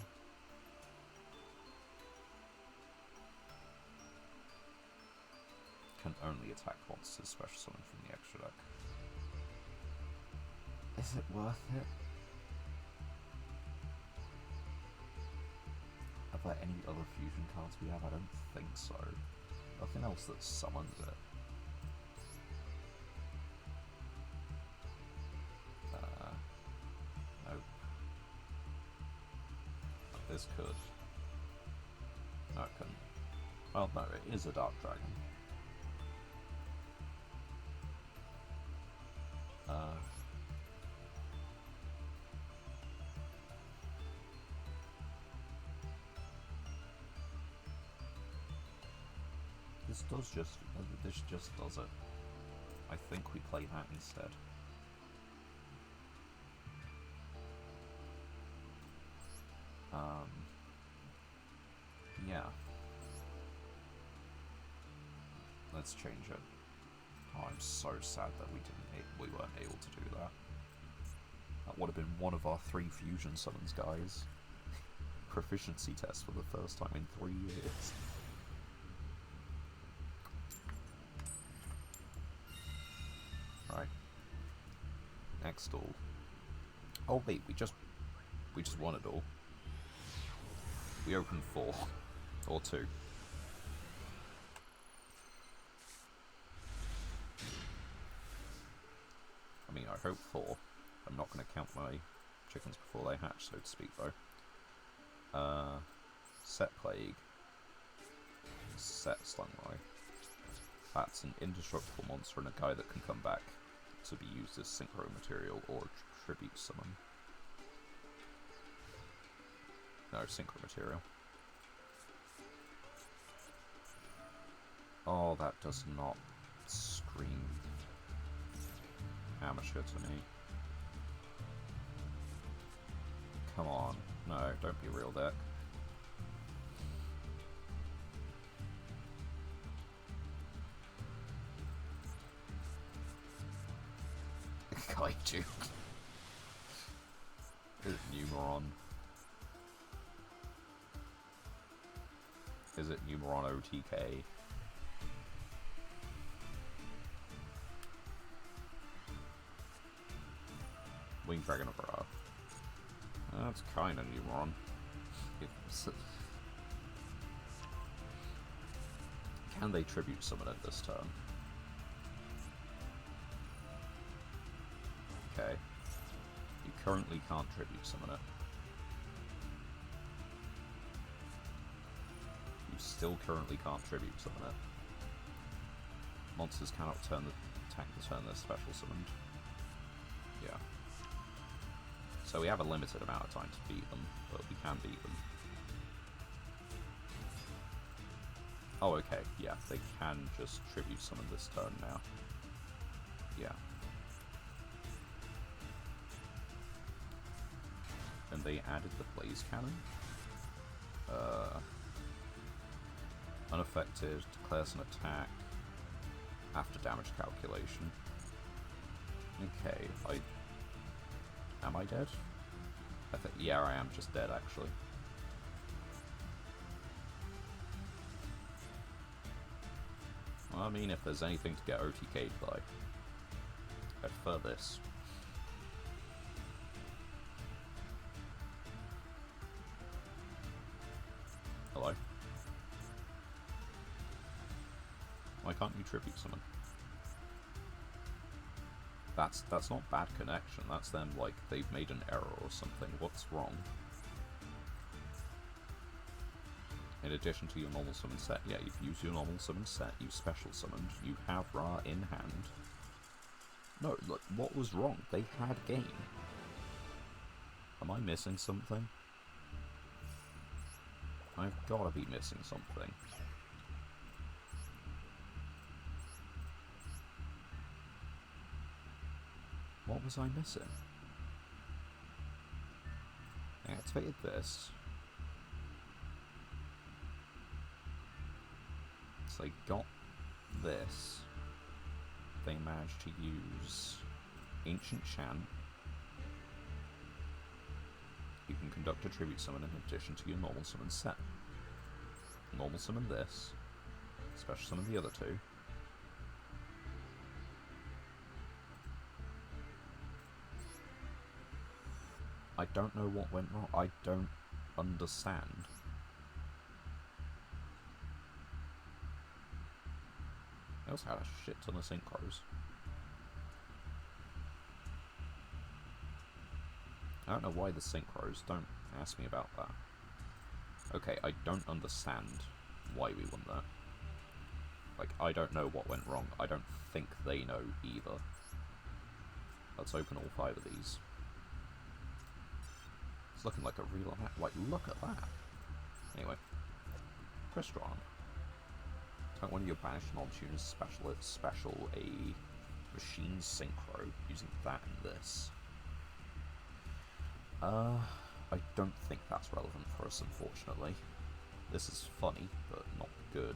Can only attack monsters special summon from the extra deck. Is it worth it? Are there any other fusion cards we have? I don't think so. Nothing else that summons it. Nope. This could. No, it couldn't. Well, no, it is a Dark Dragon. This just does it. I think we play that instead. Yeah. Let's change it. Oh, I'm so sad that we weren't able to do that. That would have been one of our 3 fusion summons, guys. Proficiency test for the first time in 3 years. Right. Next duel. Oh wait, we just won a duel. We opened 4 or 2. I mean, I hope 4. I'm not going to count my chickens before they hatch, so to speak, though. Set Plague. Set Slungrai. That's an indestructible monster and a guy that can come back to be used as synchro material or tribute summon. No, synchro material. Oh, that does not scream amateur to me. Come on. No, don't be real deck. Kaiju. Is it Numeron? Is it Numeron OTK? Wing Dragon of Ra. That's kind of Numeron. Can they tribute summon it this turn? Okay. You currently can't tribute summon it. You still currently can't tribute summon it. Monsters cannot attack the turn they're special summoned. Yeah. So we have a limited amount of time to beat them, but we can beat them. Oh, okay, yeah, they can just tribute summon this turn now. Yeah. And they added the Blaze Cannon. Unaffected, declares an attack after damage calculation. Okay, am I dead? Yeah, I am just dead, actually. Well, I mean, if there's anything to get OTK'd by, I prefer this. Hello? Why can't you tribute summon? That's not bad connection, that's them, like, they've made an error or something. What's wrong? In addition to your normal summon set, yeah, you've used your normal summon set, you've special summoned, you have Ra in hand. No, look, what was wrong? They had game. Am I missing something? I've gotta be missing something. What was I missing? I activated this. So they got this. They managed to use Ancient Chant. You can conduct a tribute summon in addition to your normal summon set. Normal summon this. Special summon the other two. I don't know what went wrong. I don't understand. I also had a shit ton of synchros. I don't know why the synchros. Don't ask me about that. Okay, I don't understand why we won that. Like, I don't know what went wrong. I don't think they know either. Let's open all 5 of these. It's looking like a real map. Like, look at that. Anyway. Crystron. Type one of your banished non-tuners special a machine synchro using that and this. I don't think that's relevant for us, unfortunately. This is funny, but not good.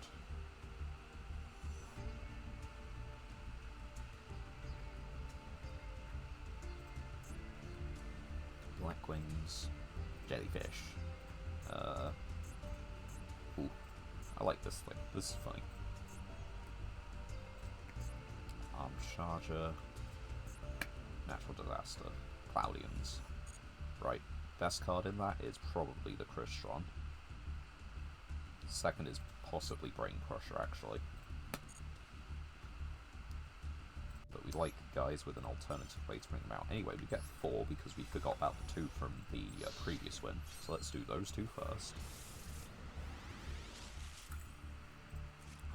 Blackwings, jellyfish. Ooh, I like this thing. This is funny. Armed Charger, Natural Disaster, Cloudians. Right, best card in that is probably the Crystron. Second is possibly Brain Crusher, actually. But we like guys with an alternative way to bring them out. Anyway, we get 4 because we forgot about the 2 from the previous win. So let's do those 2 first.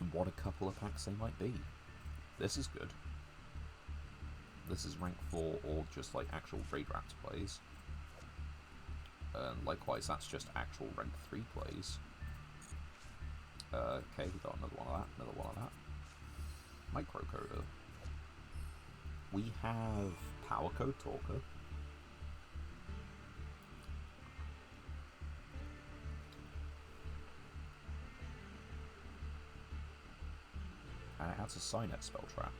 And what a couple of packs they might be. This is good. This is rank 4 or just like actual Raid Raptor plays. And likewise, that's just actual rank 3 plays. Okay, we got another one of that, another one of that. Microcoder. We have Power Code Talker. And it has a Cynet spell trap.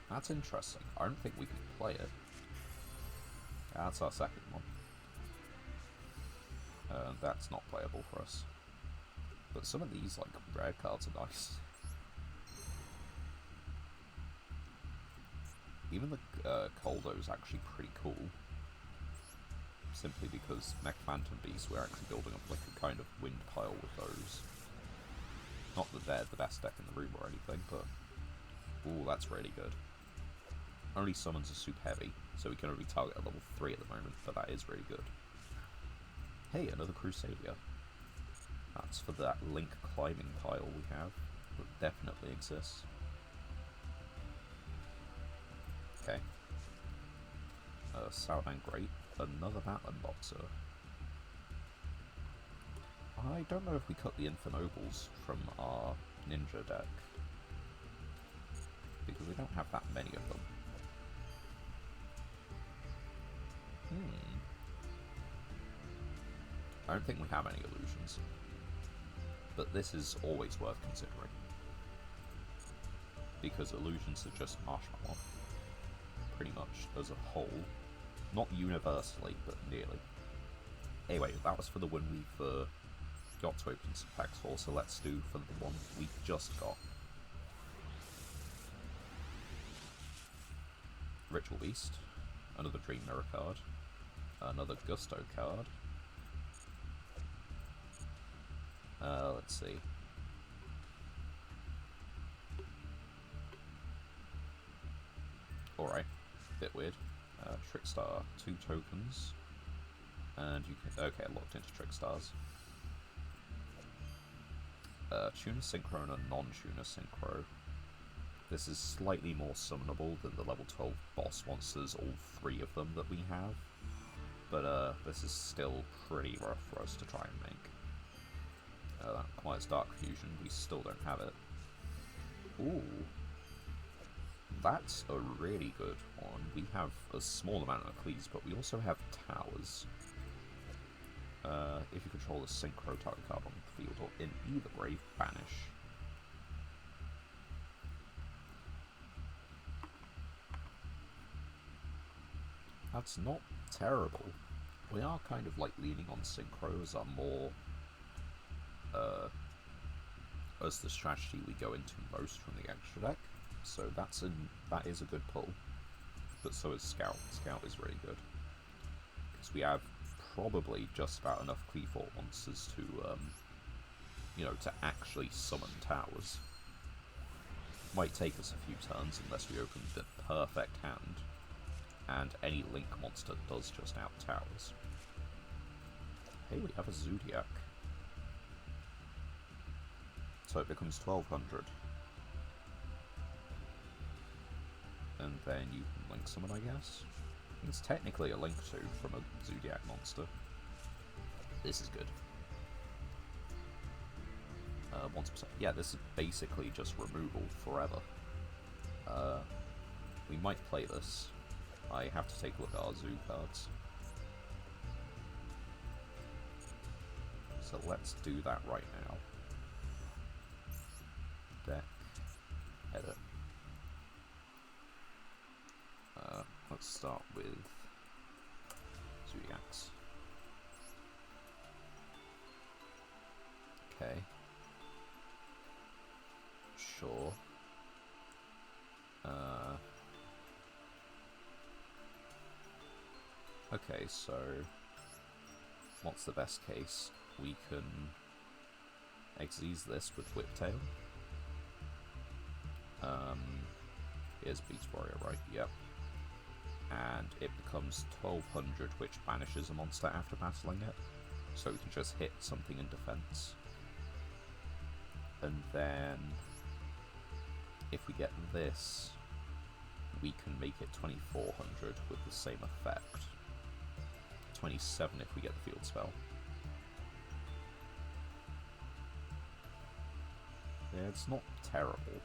That's interesting. I don't think we can play it. That's our second one. That's not playable for us. But some of these, like, rare cards are nice. Even the Coldo is actually pretty cool. Simply because Mech Phantom Beast, we're actually building up like a kind of wind pile with those. Not that they're the best deck in the room or anything, but... Ooh, that's really good. Only summons are super heavy, so we can only target at level 3 at the moment, but that is really good. Hey, another Crusadia. That's for that Link climbing pile we have, that definitely exists. Okay. Sourman Great, another Battling Boxer. I don't know if we cut the Infernobles from our Ninja deck, because we don't have that many of them. I don't think we have any illusions, but this is always worth considering, because illusions are just Marshmallow, pretty much as a whole, not universally, but nearly. Anyway, that was for the one we've got to open some packs for, so let's do for the one we just got. Ritual Beast, another Dream Mirror card, another Gusto card. Let's see. Alright, bit weird. Trickstar, 2 tokens. And you can... Okay, locked into Trickstars. Tuner Synchro and a non-Tuner Synchro. This is slightly more summonable than the level 12 boss monsters, all 3 of them that we have. But this is still pretty rough for us to try and make. That requires Dark Fusion, we still don't have it. Ooh. That's a really good one. We have a small amount of Eccles, but we also have Towers. If you control a Synchro target card on the field or in either Brave, banish. That's not terrible. We are kind of like leaning on Synchro as our more... as the strategy we go into most from the extra deck. So that is a good pull. But so is Scout. Scout is really good. So we have probably just about enough Cleafort monsters to, to actually summon towers. Might take us a few turns unless we open the perfect hand, and any Link monster does just out towers. Hey, we have a Zodiac. So it becomes 1200. And then you can Link summon, I guess? It's technically a Link 2 from a Zodiac monster. This is good. 1%. Yeah, this is basically just removal forever. We might play this. I have to take a look at our zoo cards. So let's do that right now. Deck. Edit. Let's start with Zodiacs. Okay. Sure. Okay, so what's the best case? We can Xyz this with Whiptail. Here's Beast Warrior, right? Yep. And it becomes 1200, which banishes a monster after battling it. So we can just hit something in defense. And then if we get this, we can make it 2400 with the same effect. 27 if we get the field spell. Yeah, it's not terrible.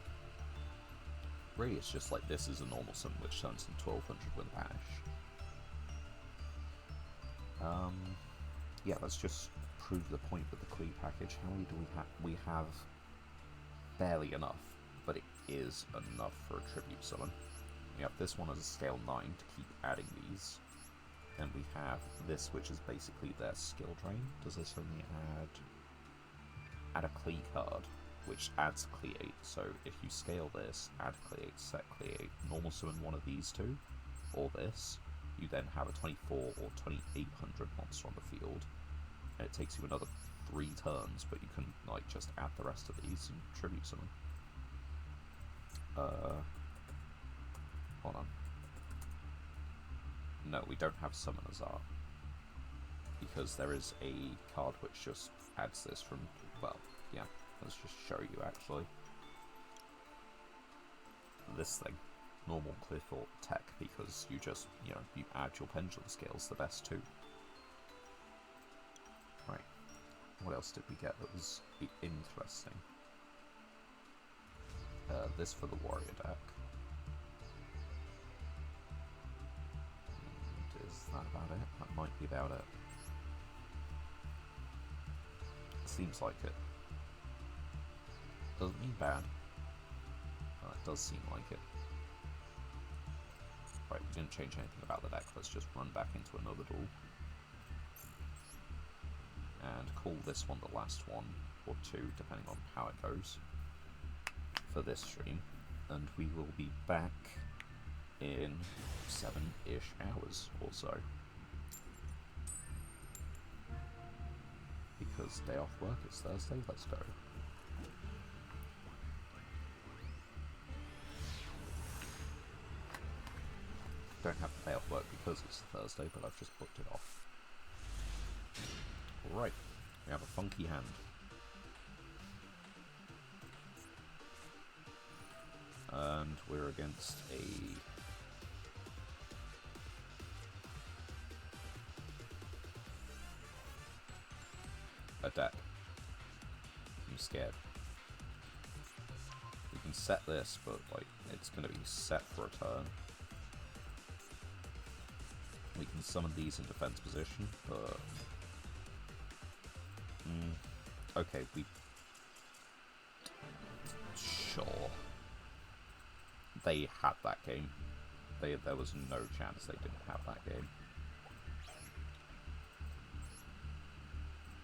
Really, it's just like this is a normal summon which turns into 1200 with a banish. Yeah, let's just prove the point with the Clee package. How many do we have? We have barely enough, but it is enough for a tribute summon. We have this one as a scale 9 to keep adding these. Then we have this, which is basically their skill drain. Does this only add a Clee card, which adds Clee 8. So if you scale this, add Clee 8, set Clee 8, normal summon one of these two, or this, you then have a 24 or 2800 monster on the field, and it takes you another 3 turns, but you can like just add the rest of these and tribute summon. Hold on. No, we don't have Summoner's Art, because there is a card which just adds this from, well, yeah, let's just show you actually. This thing, normal Cliffort Tech, because you just, you add your pendulum scales, the best two. Right, what else did we get that was interesting? This for the Warrior deck. Is that about it? That might be about it. Seems like it. Doesn't mean bad. It does seem like it. Right, we didn't change anything about the deck. Let's just run back into another duel. And call this one the last one, or two, depending on how it goes, for this stream. And we will be back in 7-ish hours or so. Because day off work, it's Thursday, let's go. Don't have to day off work because it's Thursday, but I've just booked it off. Alright, we have a funky hand. And we're against a deck. I'm scared. We can set this, but like it's gonna be set for a turn. We can summon these in defense position, but okay, sure. They had that game. There was no chance they didn't have that game.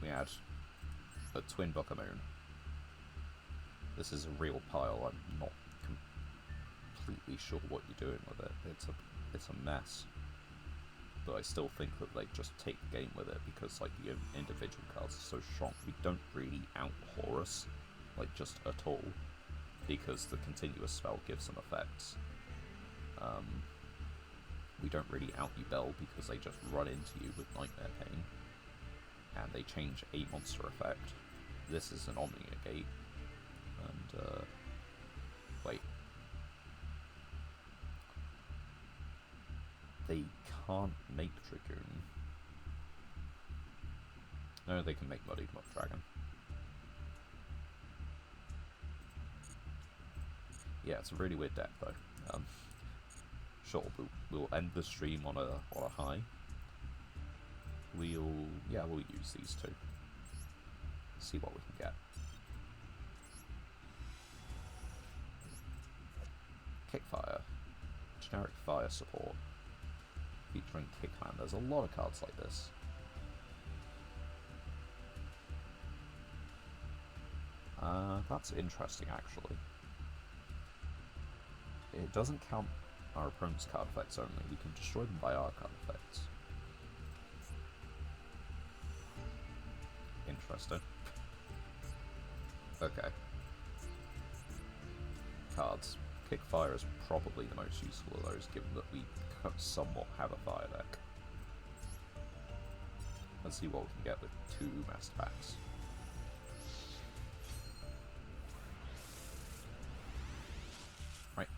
We had a Twin Buckamoon. This is a real pile. I'm not completely sure what you're doing with it. It's a mess. but I still think that they just take the game with it because like the individual cards are so strong. We don't really out Horus, like just at all, because the continuous spell gives them effects. We don't really out Yubel because they just run into you with Nightmare Pain, and they change a monster effect. This is an Omni Negate, and wait. They can't make Dragoon. No, they can make Muddied Muck Dragon. Yeah, it's a really weird deck though. Sure, we'll end the stream on a high. We'll use these two. See what we can get. Kickfire, generic fire support, featuring Kickman. There's a lot of cards like this. That's interesting actually. It doesn't count our opponent's card effects only, we can destroy them by our card effects. Interesting. Okay. Cards. Kickfire is probably the most useful of those, given that we somewhat have a fire deck. Let's see what we can get with 2 Master Packs. Right.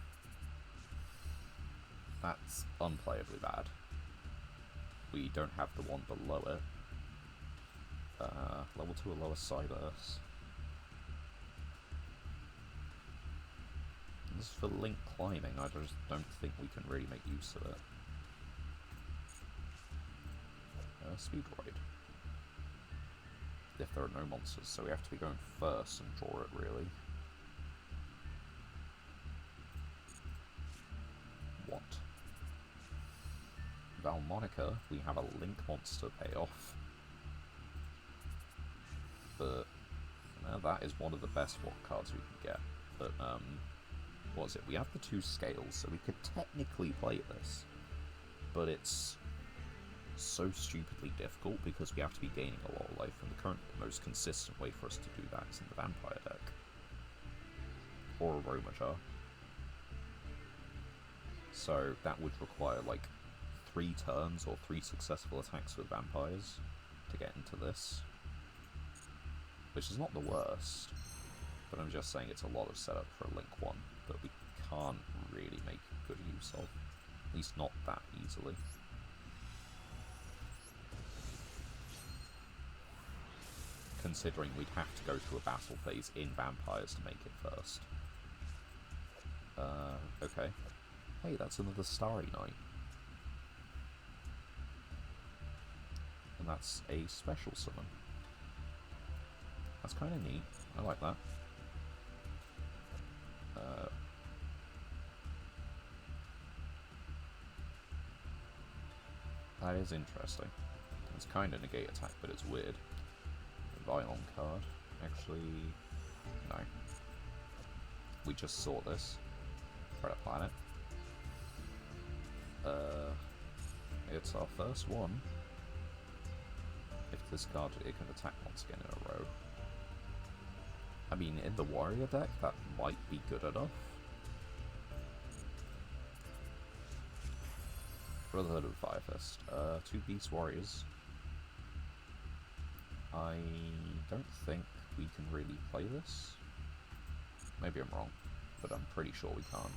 That's unplayably bad. We don't have the one below it. Level 2 or lower Cyberse. As for link climbing, I just don't think we can really make use of it. Speedroid. If there are no monsters, so we have to be going first and draw it, really. What? Valmonica, we have a link monster payoff. But that is one of the best walk cards we can get. But what was it? We have the 2 scales, so we could technically play this, but it's so stupidly difficult because we have to be gaining a lot of life, and the most consistent way for us to do that is in the Vampire deck or a Romager. So that would require like 3 turns or 3 successful attacks with vampires to get into this. Which is not the worst, but I'm just saying it's a lot of setup for a Link 1 that we can't really make good use of. At least not that easily. Considering we'd have to go to a battle phase in Vampires to make it first. Okay. Hey, that's another Starry Night. And that's a special summon. That's kind of neat. I like that. That is interesting. It's kind of negate attack, but it's weird. The Violon card. Actually, no. We just saw this. Credit Planet. It's our first one. If this card, it can attack once again in a row. I mean, in the Warrior deck, that might be good enough. Brotherhood of Fire Fist. 2 Beast Warriors. I don't think we can really play this. Maybe I'm wrong, but I'm pretty sure we can't.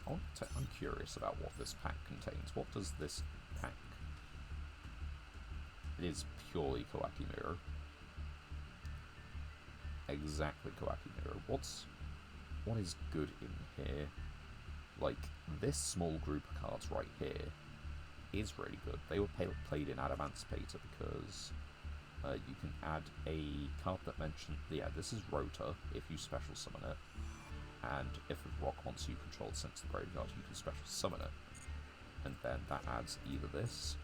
I'm curious about what this pack contains. What does this pack? It is purely Kawaki Mirror. Exactly Kawaki Mirror. What is good in here? Like, this small group of cards right here is really good. They were played in Adamancipator because you can add a card that mentioned... Yeah, this is Rota, if you special summon it. And if a rock monster you control is sent to the graveyard, you can special summon it. And then that adds either this,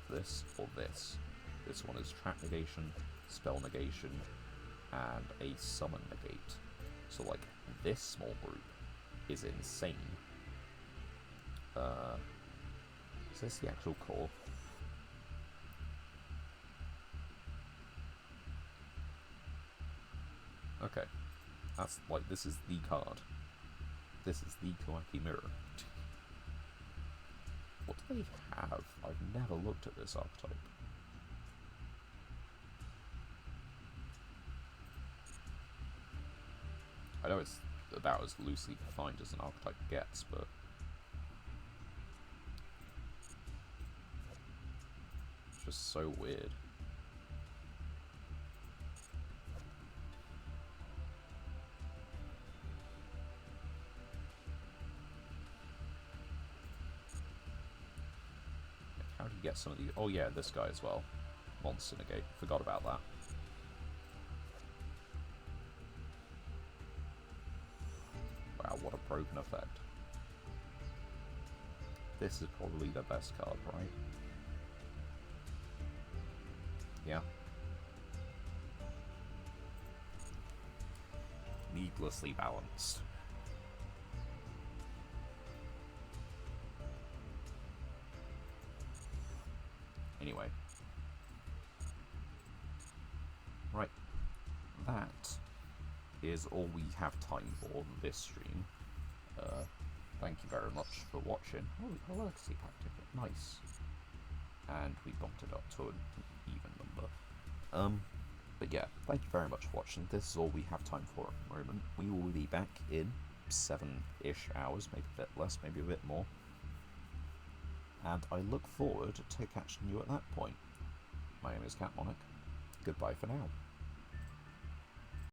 or this. This one is Trap Negation, Spell Negation, and a Summon Negate. So, like, this small group is insane. Is this the actual core? Okay. That's like, this is the card. This is the Kawaii mirror. What do they have? I've never looked at this archetype. I know it's about as loosely defined as an archetype gets, but it's just so weird. How do you get some of these? Oh yeah, this guy as well. Monster Negate. Forgot about that. Wow, what a broken effect. This is probably the best card, right? Yeah. Needlessly balanced. Anyway. Right. That is all we have time for this stream. Thank you very much for watching. Oh, a legacy pack ticket. Nice. And we bumped it up to an even number. But yeah, thank you very much for watching. This is all we have time for at the moment. We will be back in 7-ish hours, maybe a bit less, maybe a bit more. And I look forward to catching you at that point. My name is Cat Monarch. Goodbye for now.